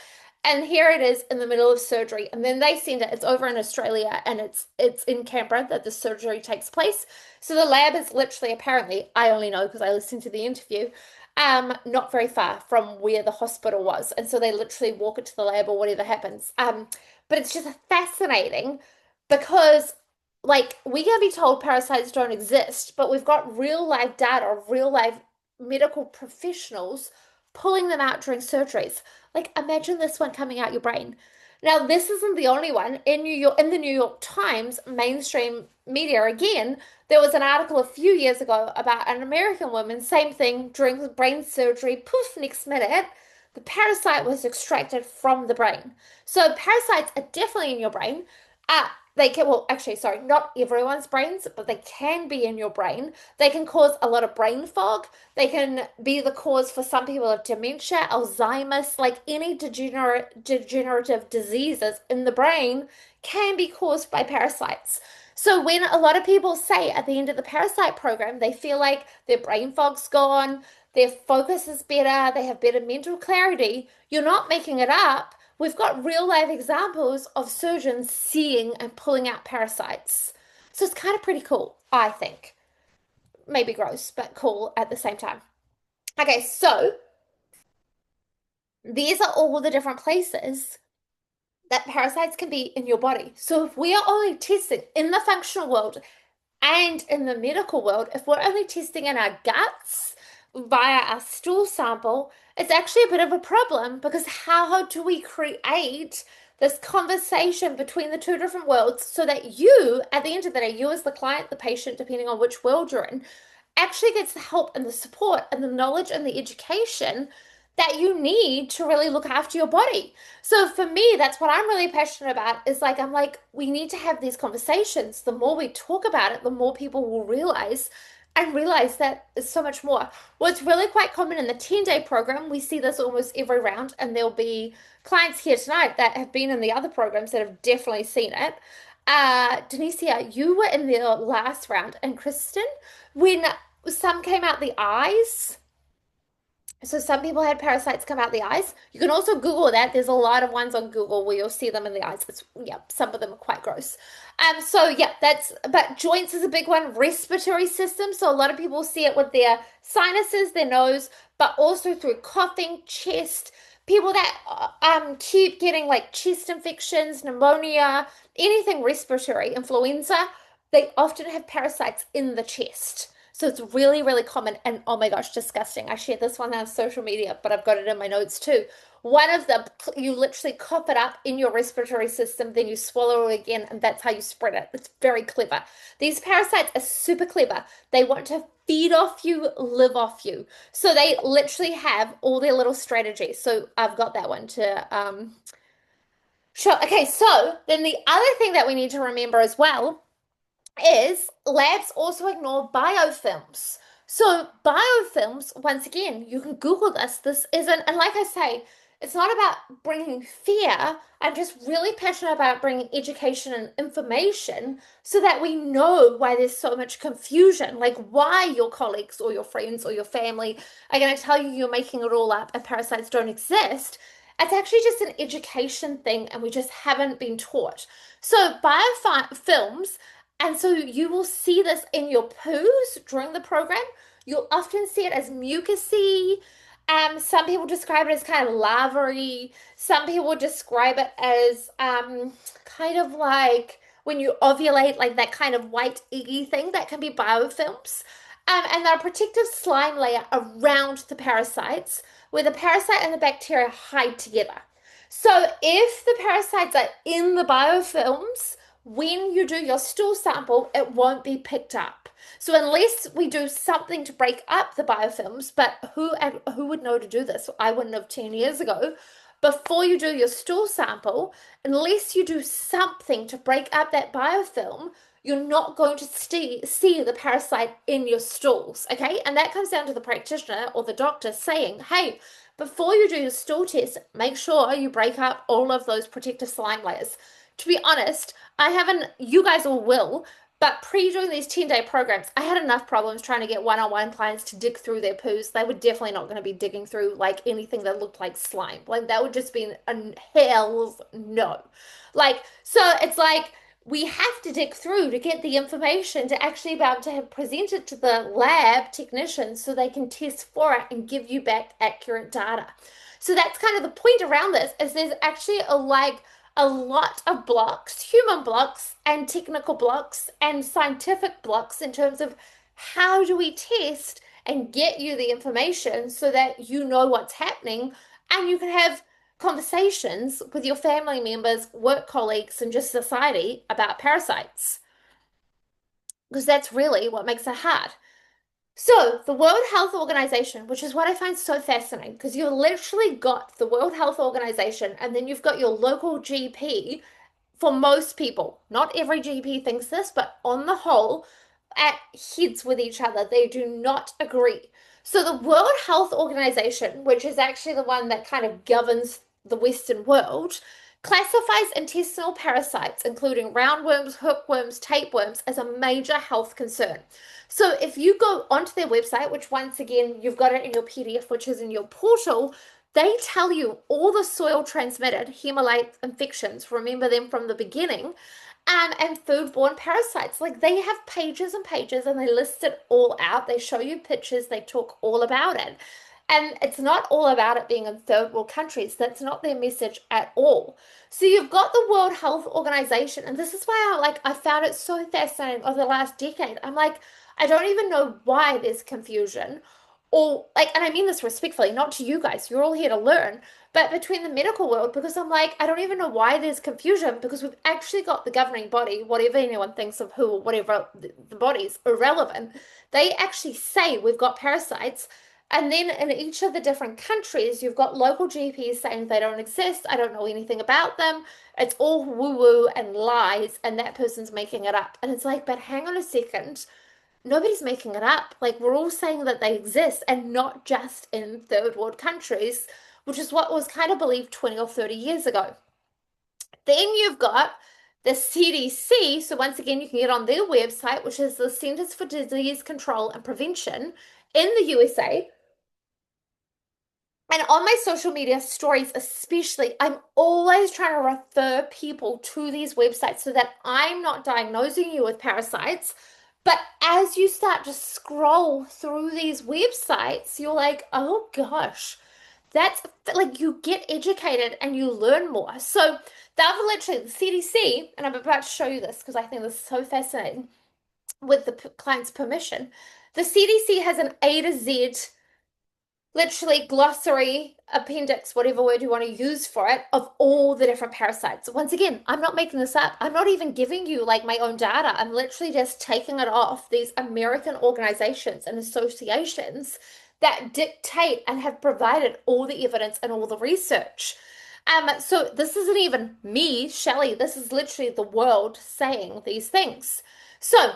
and here it is in the middle of surgery. And then they send it. It's over in Australia, and it's in Canberra that the surgery takes place. So the lab is literally, apparently, I only know because I listened to the interview, not very far from where the hospital was, and so they literally walk it to the lab or whatever happens. But it's just fascinating because like we can be told parasites don't exist, but we've got real life data of real life medical professionals pulling them out during surgeries. Like imagine this one coming out your brain. Now, this isn't the only one. In New York, in the New York Times, mainstream media again, there was an article a few years ago about an American woman, same thing, during brain surgery, poof, next minute, the parasite was extracted from the brain. So parasites are definitely in your brain. They can, well, actually, sorry, not everyone's brains, but they can be in your brain. They can cause a lot of brain fog. They can be the cause for some people of dementia, Alzheimer's, like any degenerative diseases in the brain can be caused by parasites. So when a lot of people say at the end of the parasite program, they feel like their brain fog's gone, their focus is better, they have better mental clarity, you're not making it up. We've got real life examples of surgeons seeing and pulling out parasites. So it's kind of pretty cool, I think. Maybe gross, but cool at the same time. Okay, so these are all the different places that parasites can be in your body. So if we are only testing in the functional world and in the medical world, if we're only testing in our guts via our stool sample, it's actually a bit of a problem because how do we create this conversation between the two different worlds so that you, at the end of the day, you as the client, the patient, depending on which world you're in, actually gets the help and the support and the knowledge and the education that you need to really look after your body. So for me, that's what I'm really passionate about is like, I'm like, we need to have these conversations. The more we talk about it, the more people will realize and realize that there's so much more. Well, it's really quite common in the 10-day program. We see this almost every round, and there'll be clients here tonight that have been in the other programs that have definitely seen it. Denicia, you were in the last round, and Kristen, when some came out the eyes, so some people had parasites come out the eyes. You can also Google that. There's a lot of ones on Google where you'll see them in the eyes. Yeah, some of them are quite gross. So yeah, but joints is a big one. Respiratory system. So a lot of people see it with their sinuses, their nose, but also through coughing, chest. People that keep getting like chest infections, pneumonia, anything respiratory, influenza, they often have parasites in the chest. So it's really, really common and oh my gosh, disgusting. I shared this one on social media, but I've got it in my notes too. One of them, you literally cough it up in your respiratory system, then you swallow it again, and that's how you spread it. It's very clever. These parasites are super clever. They want to feed off you, live off you. So they literally have all their little strategies. So I've got that one to show. Okay, so then the other thing that we need to remember as well is labs also ignore biofilms. So biofilms, once again, you can Google this. This isn't, and like I say, it's not about bringing fear. I'm just really passionate about bringing education and information so that we know why there's so much confusion, like why your colleagues or your friends or your family are going to tell you you're making it all up and parasites don't exist. It's actually just an education thing, and we just haven't been taught. So biofilms, and so you will see this in your poos during the program. You'll often see it as mucousy. Some people describe it as kind of lavery. Some people describe it as kind of like when you ovulate, like that kind of white eggy thing that can be biofilms. And they're a protective slime layer around the parasites where the parasite and the bacteria hide together. So if the parasites are in the biofilms, when you do your stool sample, it won't be picked up. So unless we do something to break up the biofilms, but who would know to do this? I wouldn't have 10 years ago. Before you do your stool sample, unless you do something to break up that biofilm, you're not going to see the parasite in your stools, okay? And that comes down to the practitioner or the doctor saying, hey, before you do your stool test, make sure you break up all of those protective slime layers. To be honest, I haven't, you guys all will, but pre-doing these 10-day programs, I had enough problems trying to get one-on-one clients to dig through their poos. They were definitely not going to be digging through like anything that looked like slime. Like that would just be a hell's no. Like, so it's like we have to dig through to get the information to actually be able to have present it to the lab technicians so they can test for it and give you back accurate data. So that's kind of the point around this is there's actually a lot of blocks, human blocks and technical blocks and scientific blocks in terms of how do we test and get you the information so that you know what's happening and you can have conversations with your family members, work colleagues, and just society about parasites. Because that's really what makes it hard. So, the World Health Organization, which is what I find so fascinating, because you've literally got the World Health Organization and then you've got your local GP for most people. Not every GP thinks this, but on the whole, at heads with each other. They do not agree. So, the World Health Organization, which is actually the one that kind of governs the Western world, classifies intestinal parasites, including roundworms, hookworms, tapeworms, as a major health concern. So if you go onto their website, which once again, you've got it in your PDF, which is in your portal, they tell you all the soil transmitted hemolytic infections, remember them from the beginning, and foodborne parasites. Like they have pages and pages and they list it all out. They show you pictures, they talk all about it. And it's not all about it being in third world countries. That's not their message at all. So you've got the World Health Organization, and this is why I found it so fascinating over the last decade. I'm like, I don't even know why there's confusion. Or like, and I mean this respectfully, not to you guys, you're all here to learn, but between the medical world, because I'm like, I don't even know why there's confusion because we've actually got the governing body, whatever anyone thinks of who or whatever the body's irrelevant. They actually say we've got parasites. And then in each of the different countries, you've got local GPs saying they don't exist. I don't know anything about them. It's all woo-woo and lies, and that person's making it up. And it's like, but hang on a second. Nobody's making it up. Like, we're all saying that they exist, and not just in third world countries, which is what was kind of believed 20 or 30 years ago. Then you've got the CDC. So once again, you can get on their website, which is the Centers for Disease Control and Prevention in the USA. And on my social media stories, especially, I'm always trying to refer people to these websites so that I'm not diagnosing you with parasites. But as you start to scroll through these websites, you're like, oh gosh, that's like you get educated and you learn more. So they've literally, the CDC, and I'm about to show you this because I think this is so fascinating with the client's permission. The CDC has an A to Z literally glossary, appendix, whatever word you want to use for it, of all the different parasites. Once again, I'm not making this up. I'm not even giving you like my own data. I'm literally just taking it off these American organizations and associations that dictate and have provided all the evidence and all the research. So this isn't even me, Shelley. This is literally the world saying these things. So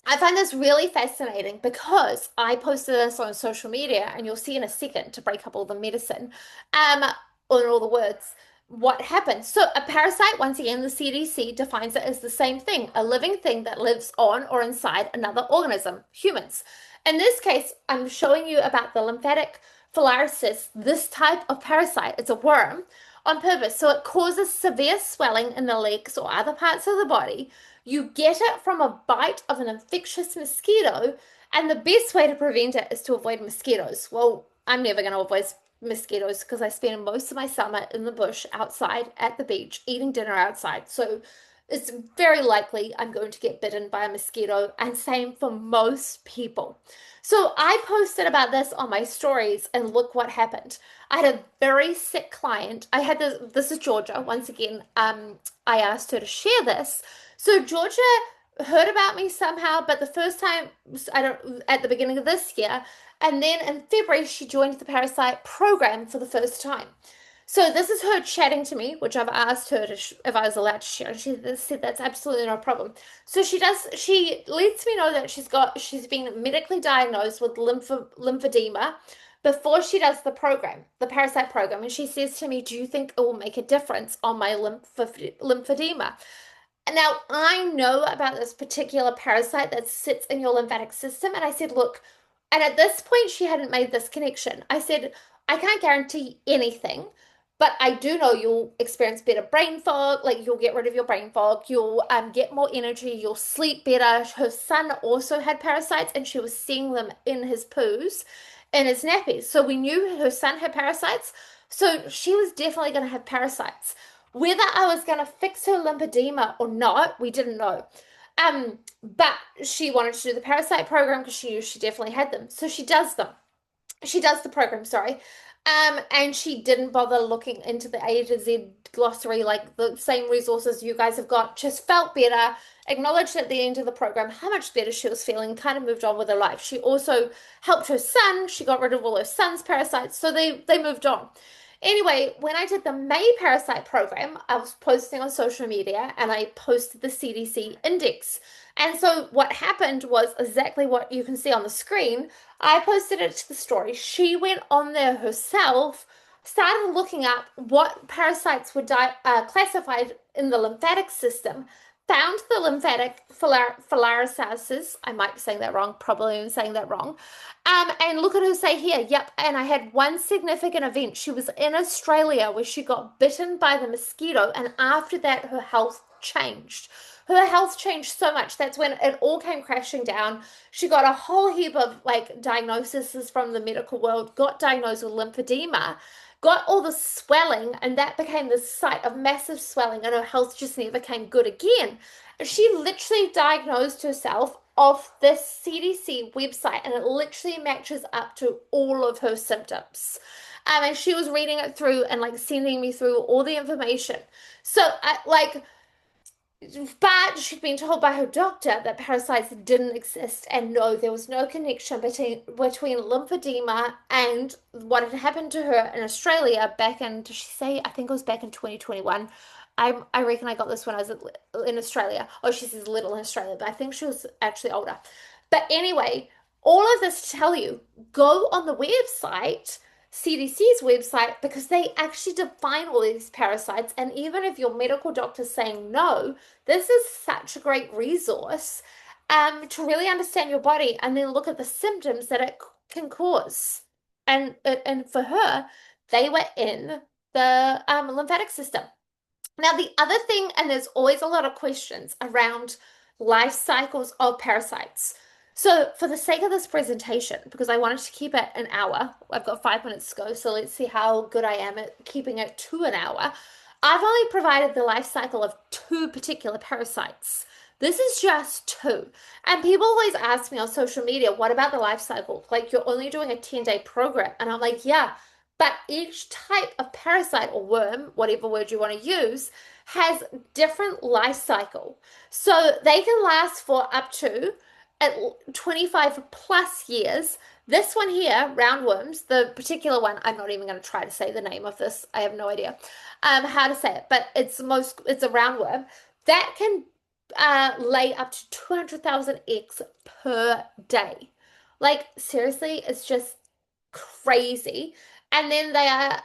I find this really fascinating because I posted this on social media, and you'll see in a second to break up all the medicine, on all the words, what happens. So a parasite, once again, the CDC defines it as the same thing, a living thing that lives on or inside another organism, humans. In this case, I'm showing you about the lymphatic filariasis, this type of parasite. It's a worm on purpose. So it causes severe swelling in the legs or other parts of the body. You get it from a bite of an infectious mosquito, and the best way to prevent it is to avoid mosquitoes. Well, I'm never going to avoid mosquitoes because I spend most of my summer in the bush outside at the beach eating dinner outside. So it's very likely I'm going to get bitten by a mosquito, and same for most people. So I posted about this on my stories, and look what happened. I had a very sick client. I had this is Georgia. Once again, I asked her to share this. So Georgia heard about me somehow, but the first time, I don't, at the beginning of this year, and then in February, she joined the Parasite program for the first time. So this is her chatting to me, which I've asked her to if I was allowed to share, and she said that's absolutely no problem. So she lets me know that she's been medically diagnosed with lymphedema before she does the program, the Parasite program, and she says to me, "Do you think it will make a difference on my lymphedema?" Now, I know about this particular parasite that sits in your lymphatic system. And I said, look, and at this point, she hadn't made this connection. I said, I can't guarantee anything, but I do know you'll experience better brain fog. Like you'll get rid of your brain fog. You'll get more energy. You'll sleep better. Her son also had parasites, and she was seeing them in his poos, in his nappies. So we knew her son had parasites. So she was definitely going to have parasites. Whether I was going to fix her lymphedema or not, we didn't know. But she wanted to do the parasite program because she knew she definitely had them. So she does them. She does the program, sorry. And she didn't bother looking into the A to Z glossary, like the same resources you guys have got. Just felt better, acknowledged at the end of the program how much better she was feeling, kind of moved on with her life. She also helped her son. She got rid of all her son's parasites, so they moved on. Anyway, when I did the May Parasite program, I was posting on social media and I posted the CDC index. And so what happened was exactly what you can see on the screen. I posted it to the story. She went on there herself, started looking up what parasites were classified in the lymphatic system, found the lymphatic filariasis. I might be saying that wrong, probably even saying that wrong. And look at her say here, yep, and I had one significant event. She was in Australia where she got bitten by the mosquito, and after that, her health changed. Her health changed so much. That's when it all came crashing down. She got a whole heap of like diagnoses from the medical world, got diagnosed with lymphedema, got all the swelling, and that became the site of massive swelling, and her health just never came good again. She literally diagnosed herself off this CDC website, and it literally matches up to all of her symptoms. And she was reading it through and like sending me through all the information. So but she'd been told by her doctor that parasites didn't exist, and no, there was no connection between lymphedema and what had happened to her in Australia back in, did she say, I think it was back in 2021. I reckon I got this when I was in Australia. Oh, she says little in Australia, but I think she was actually older. But anyway, all of this to tell you, go on the website, CDC's website, because they actually define all these parasites. And even if your medical doctor's saying no, this is such a great resource to really understand your body and then look at the symptoms that it can cause. And for her, they were in the lymphatic system. Now, the other thing, and there's always a lot of questions around life cycles of parasites. So for the sake of this presentation, because I wanted to keep it an hour, I've got 5 minutes to go, so let's see how good I am at keeping it to an hour. I've only provided the life cycle of 2 particular parasites. This is just 2. And people always ask me on social media, what about the life cycle? Like, you're only doing a 10-day program. And I'm like, yeah, but each type of parasite or worm, whatever word you want to use, has different life cycle. So they can last for up to at 25 plus years. This one here, roundworms, the particular one, I'm not even going to try to say the name of this. I have no idea how to say it, but it's a roundworm that can lay up to 200,000 eggs per day. Like, seriously, it's just crazy. And then they're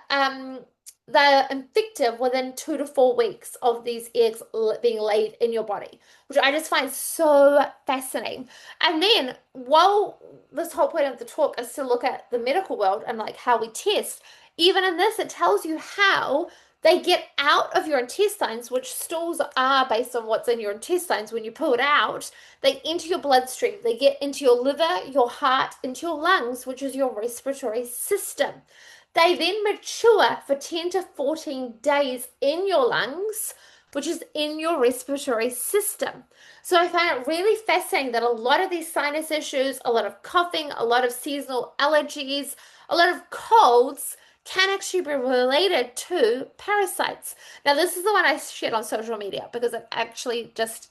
effective within 2 to 4 weeks of these eggs being laid in your body, which I just find so fascinating. And then, while this whole point of the talk is to look at the medical world and like how we test, even in this, it tells you how They get out of your intestines, which stools are based on what's in your intestines. When you pull it out, they enter your bloodstream. They get into your liver, your heart, into your lungs, which is your respiratory system. They then mature for 10 to 14 days in your lungs, which is in your respiratory system. So I find it really fascinating that a lot of these sinus issues, a lot of coughing, a lot of seasonal allergies, a lot of colds can actually be related to parasites. Now, this is the one I shared on social media because it actually just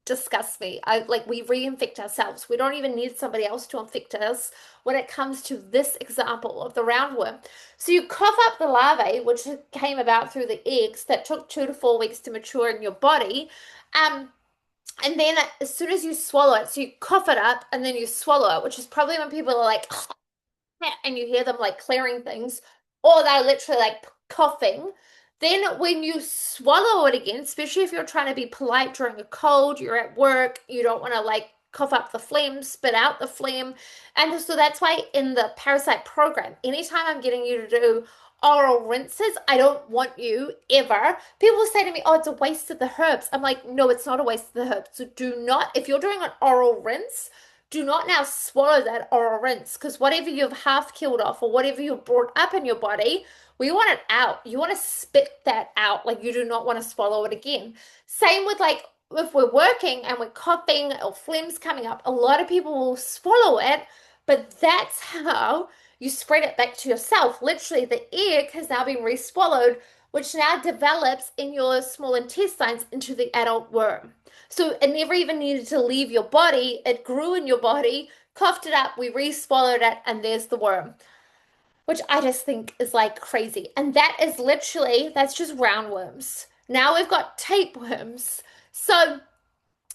disgusts me. We reinfect ourselves. We don't even need somebody else to infect us when it comes to this example of the roundworm. So you cough up the larvae, which came about through the eggs that took 2 to 4 weeks to mature in your body. And then as soon as you swallow it, so you cough it up and then you swallow it, which is probably when people are like, and you hear them like clearing things, or they're literally like coughing. Then when you swallow it again, especially if you're trying to be polite during a cold, you're at work, you don't want to like cough up the phlegm, spit out the phlegm. And so that's why in the parasite program, anytime I'm getting you to do oral rinses, I don't want you ever. People say to me, oh, it's a waste of the herbs. I'm like, no, it's not a waste of the herbs. So do not, if you're doing an oral rinse, do not now swallow that oral rinse because whatever you've half killed off or whatever you've brought up in your body, we want it out. You want to spit that out. Like you do not want to swallow it again. Same with like if we're working and we're coughing or phlegm's coming up, a lot of people will swallow it, but that's how you spread it back to yourself. Literally, the egg has now been re-swallowed, which now develops in your small intestines into the adult worm. So it never even needed to leave your body. It grew in your body, coughed it up, we re-swallowed it, and there's the worm, which I just think is like crazy. And that is literally, that's just roundworms. Now we've got tapeworms. So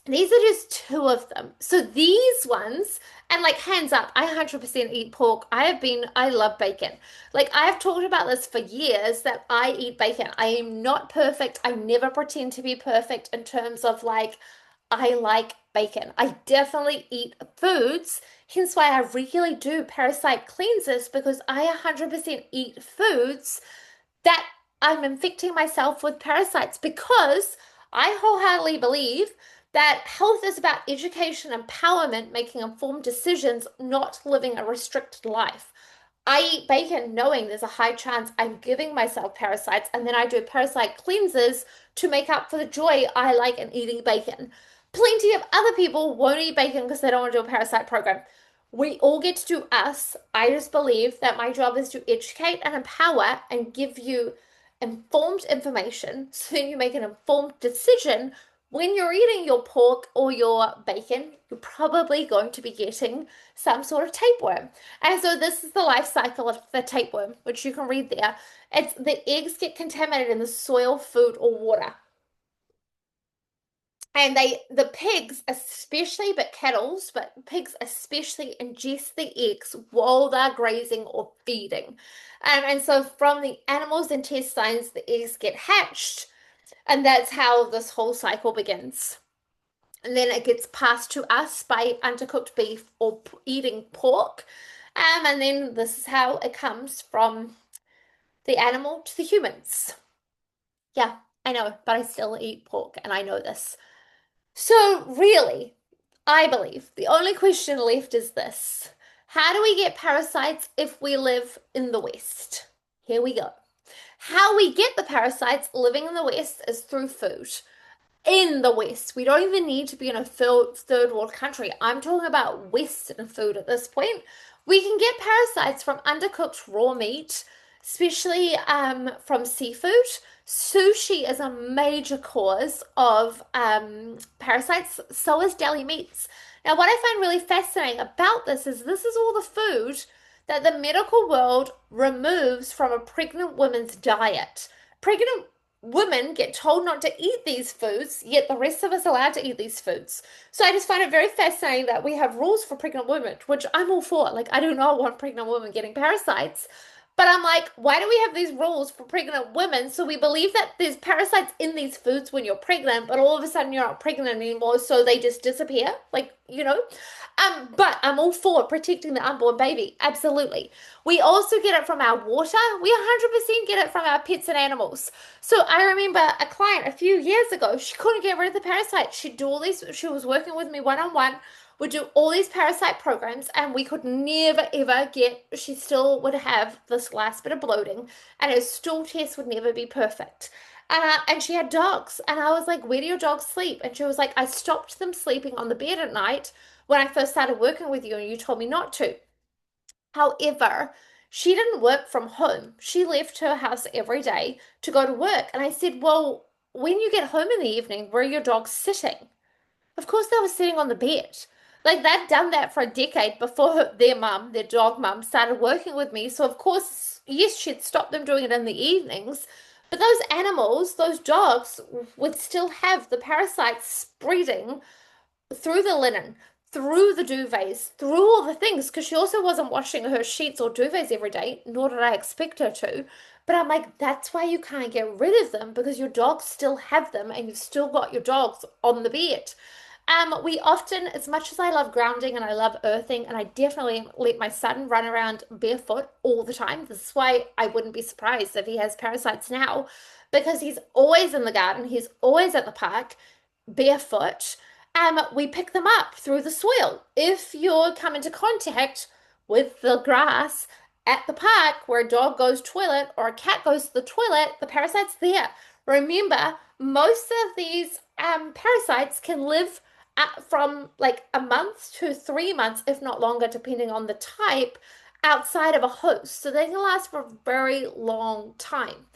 these are just two of them. So these ones, and like hands up, I 100% eat pork. I love bacon. Like I have talked about this for years that I eat bacon. I am not perfect. I never pretend to be perfect in terms of like, I like bacon. I definitely eat foods, hence why I regularly do parasite cleanses because I 100% eat foods that I'm infecting myself with parasites because I wholeheartedly believe that health is about education, empowerment, making informed decisions, not living a restricted life. I eat bacon knowing there's a high chance I'm giving myself parasites, and then I do parasite cleanses to make up for the joy I like in eating bacon. Plenty of other people won't eat bacon because they don't want to do a parasite program. We all get to do us. I just believe that my job is to educate and empower and give you informed information so you make an informed decision. When you're eating your pork or your bacon, you're probably going to be getting some sort of tapeworm. And so this is the life cycle of the tapeworm, which you can read there. It's the eggs get contaminated in the soil, food, or water. And the pigs especially, but cattle's, but pigs especially ingest the eggs while they're grazing or feeding. And so from the animal's intestines, the eggs get hatched, and that's how this whole cycle begins. And then it gets passed to us by undercooked beef or eating pork. And then this is how it comes from the animal to the humans. Yeah, I know, but I still eat pork, and I know this. So really, I believe the only question left is this. How do we get parasites if we live in the West? Here we go. How we get the parasites living in the West is through food. In the West. We don't even need to be in a third world country. I'm talking about Western food at this point. We can get parasites from undercooked raw meat, especially from seafood. Sushi is a major cause of parasites, so is deli meats. Now, what I find really fascinating about this is all the food that the medical world removes from a pregnant woman's diet. Pregnant women get told not to eat these foods, yet the rest of us are allowed to eat these foods. So I just find it very fascinating that we have rules for pregnant women, which I'm all for. Like, I do not want pregnant women getting parasites, But I'm like, why do we have these rules for pregnant women? So we believe that there's parasites in these foods when you're pregnant, but all of a sudden you're not pregnant anymore, so they just disappear. Like, you know? But I'm all for protecting the unborn baby. Absolutely. We also get it from our water. We 100% get it from our pets and animals. So I remember a client a few years ago, she couldn't get rid of the parasites. She'd do all these, she was working with me one-on-one, would do all these parasite programs, and we could never ever get, she still would have this last bit of bloating, and her stool test would never be perfect. And she had dogs, and I was like, where do your dogs sleep? And she was like, I stopped them sleeping on the bed at night when I first started working with you, and you told me not to. However, she didn't work from home. She left her house every day to go to work. And I said, well, when you get home in the evening, where are your dogs sitting? Of course, they were sitting on the bed. Like they'd done that for a decade before their mum, their dog mum, started working with me. So, of course, yes, she'd stopped them doing it in the evenings. But those animals, those dogs, would still have the parasites spreading through the linen, through the duvets, through all the things, because she also wasn't washing her sheets or duvets every day, nor did I expect her to. But I'm like, that's why you can't get rid of them because your dogs still have them and you've still got your dogs on the bed. We often, as much as I love grounding and I love earthing, and I definitely let my son run around barefoot all the time. This is why I wouldn't be surprised if he has parasites now, because he's always in the garden, he's always at the park, barefoot. We pick them up through the soil. If you're come into contact with the grass at the park where a dog goes toilet or a cat goes to the toilet, the parasite's there. Remember, most of these parasites can live from like a month to 3 months, if not longer, depending on the type, outside of a host. So they can last for a very long time.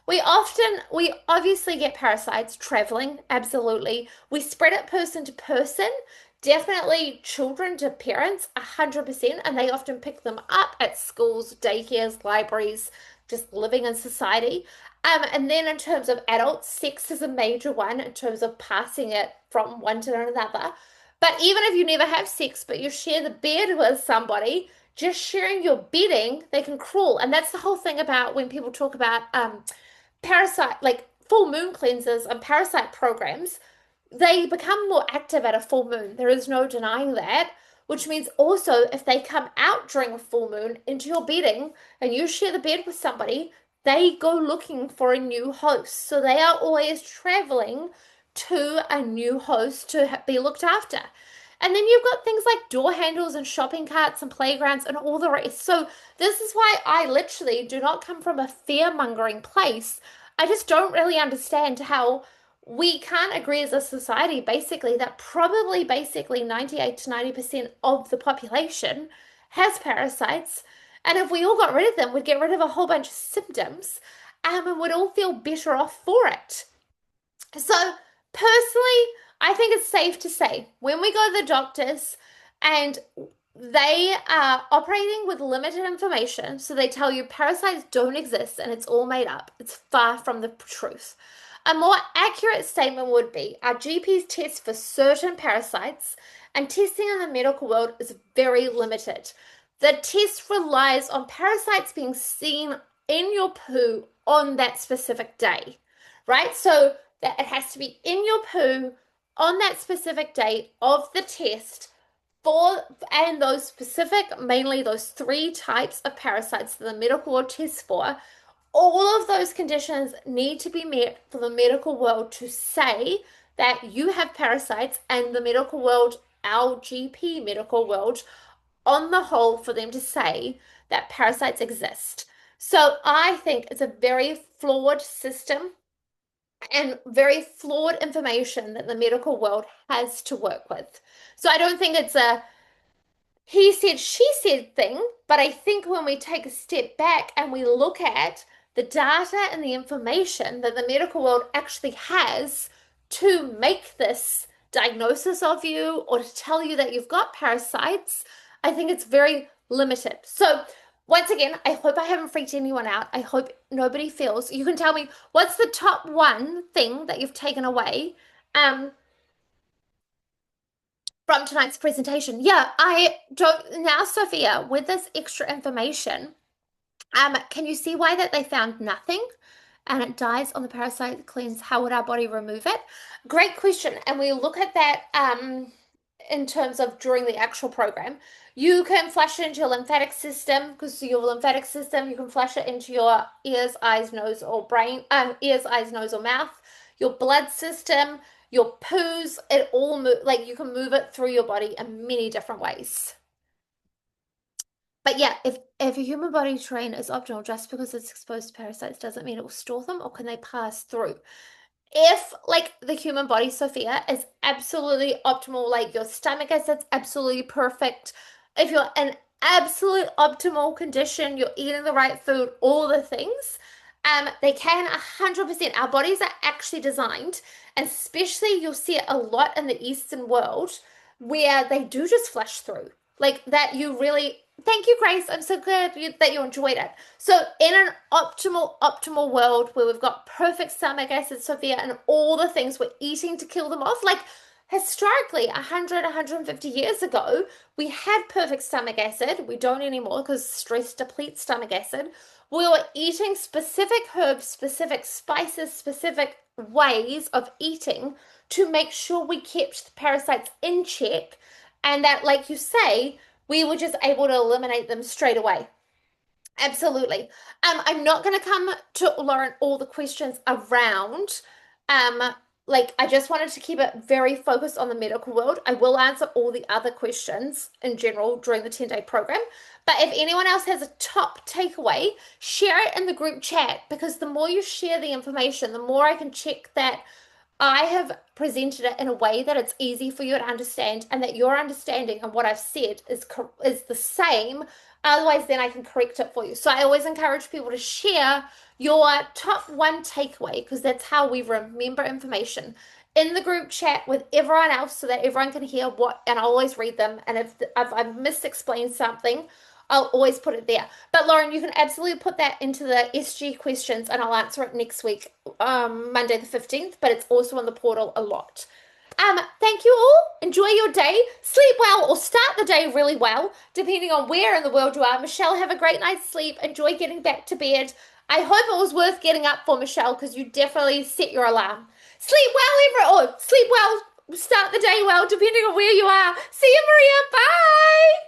We obviously get parasites traveling, absolutely. We spread it person to person, definitely children to parents, 100%, and they often pick them up at schools, daycares, libraries, just living in society. And then in terms of adults, sex is a major one in terms of passing it from one to another. But even if you never have sex, but you share the bed with somebody, just sharing your bedding, they can crawl. And that's the whole thing about when people talk about parasite, like full moon cleanses and parasite programs, they become more active at a full moon. There is no denying that, which means also if they come out during a full moon into your bedding and you share the bed with somebody, they go looking for a new host. So they are always traveling to a new host to be looked after. And then you've got things like door handles and shopping carts and playgrounds and all the rest. So this is why I literally do not come from a fear-mongering place. I just don't really understand how we can't agree as a society, basically, that probably basically 98 to 90% of the population has parasites. And if we all got rid of them, we'd get rid of a whole bunch of symptoms, and we'd all feel better off for it. So personally, I think it's safe to say when we go to the doctors and they are operating with limited information, so they tell you parasites don't exist and it's all made up. It's far from the truth. A more accurate statement would be our GPs test for certain parasites, and testing in the medical world is very limited. The test relies on parasites being seen in your poo on that specific day, right? So that it has to be in your poo on that specific date of the test for, and those specific, mainly those three types of parasites that the medical world tests for, all of those conditions need to be met for the medical world to say that you have parasites, and the medical world, our GP medical world, on the whole, for them to say that parasites exist. So I think it's a very flawed system and very flawed information that the medical world has to work with. So I don't think it's a he said, she said thing, but I think when we take a step back and we look at the data and the information that the medical world actually has to make this diagnosis of you or to tell you that you've got parasites, I think it's very limited. So once again, I hope I haven't freaked anyone out. I hope nobody feels. You can tell me what's the top one thing that you've taken away from tonight's presentation. Yeah, I don't now, Sophia, with this extra information, Can you see why that they found nothing and it dies on the parasite cleanse? How would our body remove it? Great question. And we look at that in terms of during the actual program. You can flush it into your lymphatic system because your lymphatic system, you can flush it into your ears, eyes, nose, or brain, ears, eyes, nose, or mouth, your blood system, your poos, it all move, like you can move it through your body in many different ways. But yeah, if a human body terrain is optimal just because it's exposed to parasites doesn't mean it will store them, or can they pass through? If like the human body, Sophia, is absolutely optimal, like your stomach acid's absolutely perfect, if you're in absolute optimal condition, you're eating the right food, all the things, they can 100%. Our bodies are actually designed, and especially you'll see it a lot in the Eastern world, where they do just flush through. Like that you really, thank you, Grace. I'm so glad that you enjoyed it. So in an optimal world where we've got perfect stomach acid, Sophia, and all the things we're eating to kill them off, like historically 100, 150 years ago, we had perfect stomach acid. We don't anymore because stress depletes stomach acid. We were eating specific herbs, specific spices, specific ways of eating to make sure we kept the parasites in check, and that, like you say, we were just able to eliminate them straight away. Absolutely. I'm not going to come to Lauren all the questions around. Like I just wanted to keep it very focused on the medical world. I will answer all the other questions in general during the 10-day program. But if anyone else has a top takeaway, share it in the group chat because the more you share the information, the more I can check that I have presented it in a way that it's easy for you to understand and that your understanding of what I've said is the same. Otherwise, then I can correct it for you. So I always encourage people to share your top one takeaway because that's how we remember information in the group chat with everyone else so that everyone can hear what, and I'll always read them. And if I've misexplained something, I'll always put it there. But Lauren, you can absolutely put that into the SG questions and I'll answer it next week, Monday the 15th, but it's also in the portal a lot. Thank you all. Enjoy your day. Sleep well or start the day really well, depending on where in the world you are. Michelle, have a great night's sleep. Enjoy getting back to bed. I hope it was worth getting up for, Michelle, because you definitely set your alarm. Sleep well, sleep well, start the day well, depending on where you are. See you, Maria. Bye.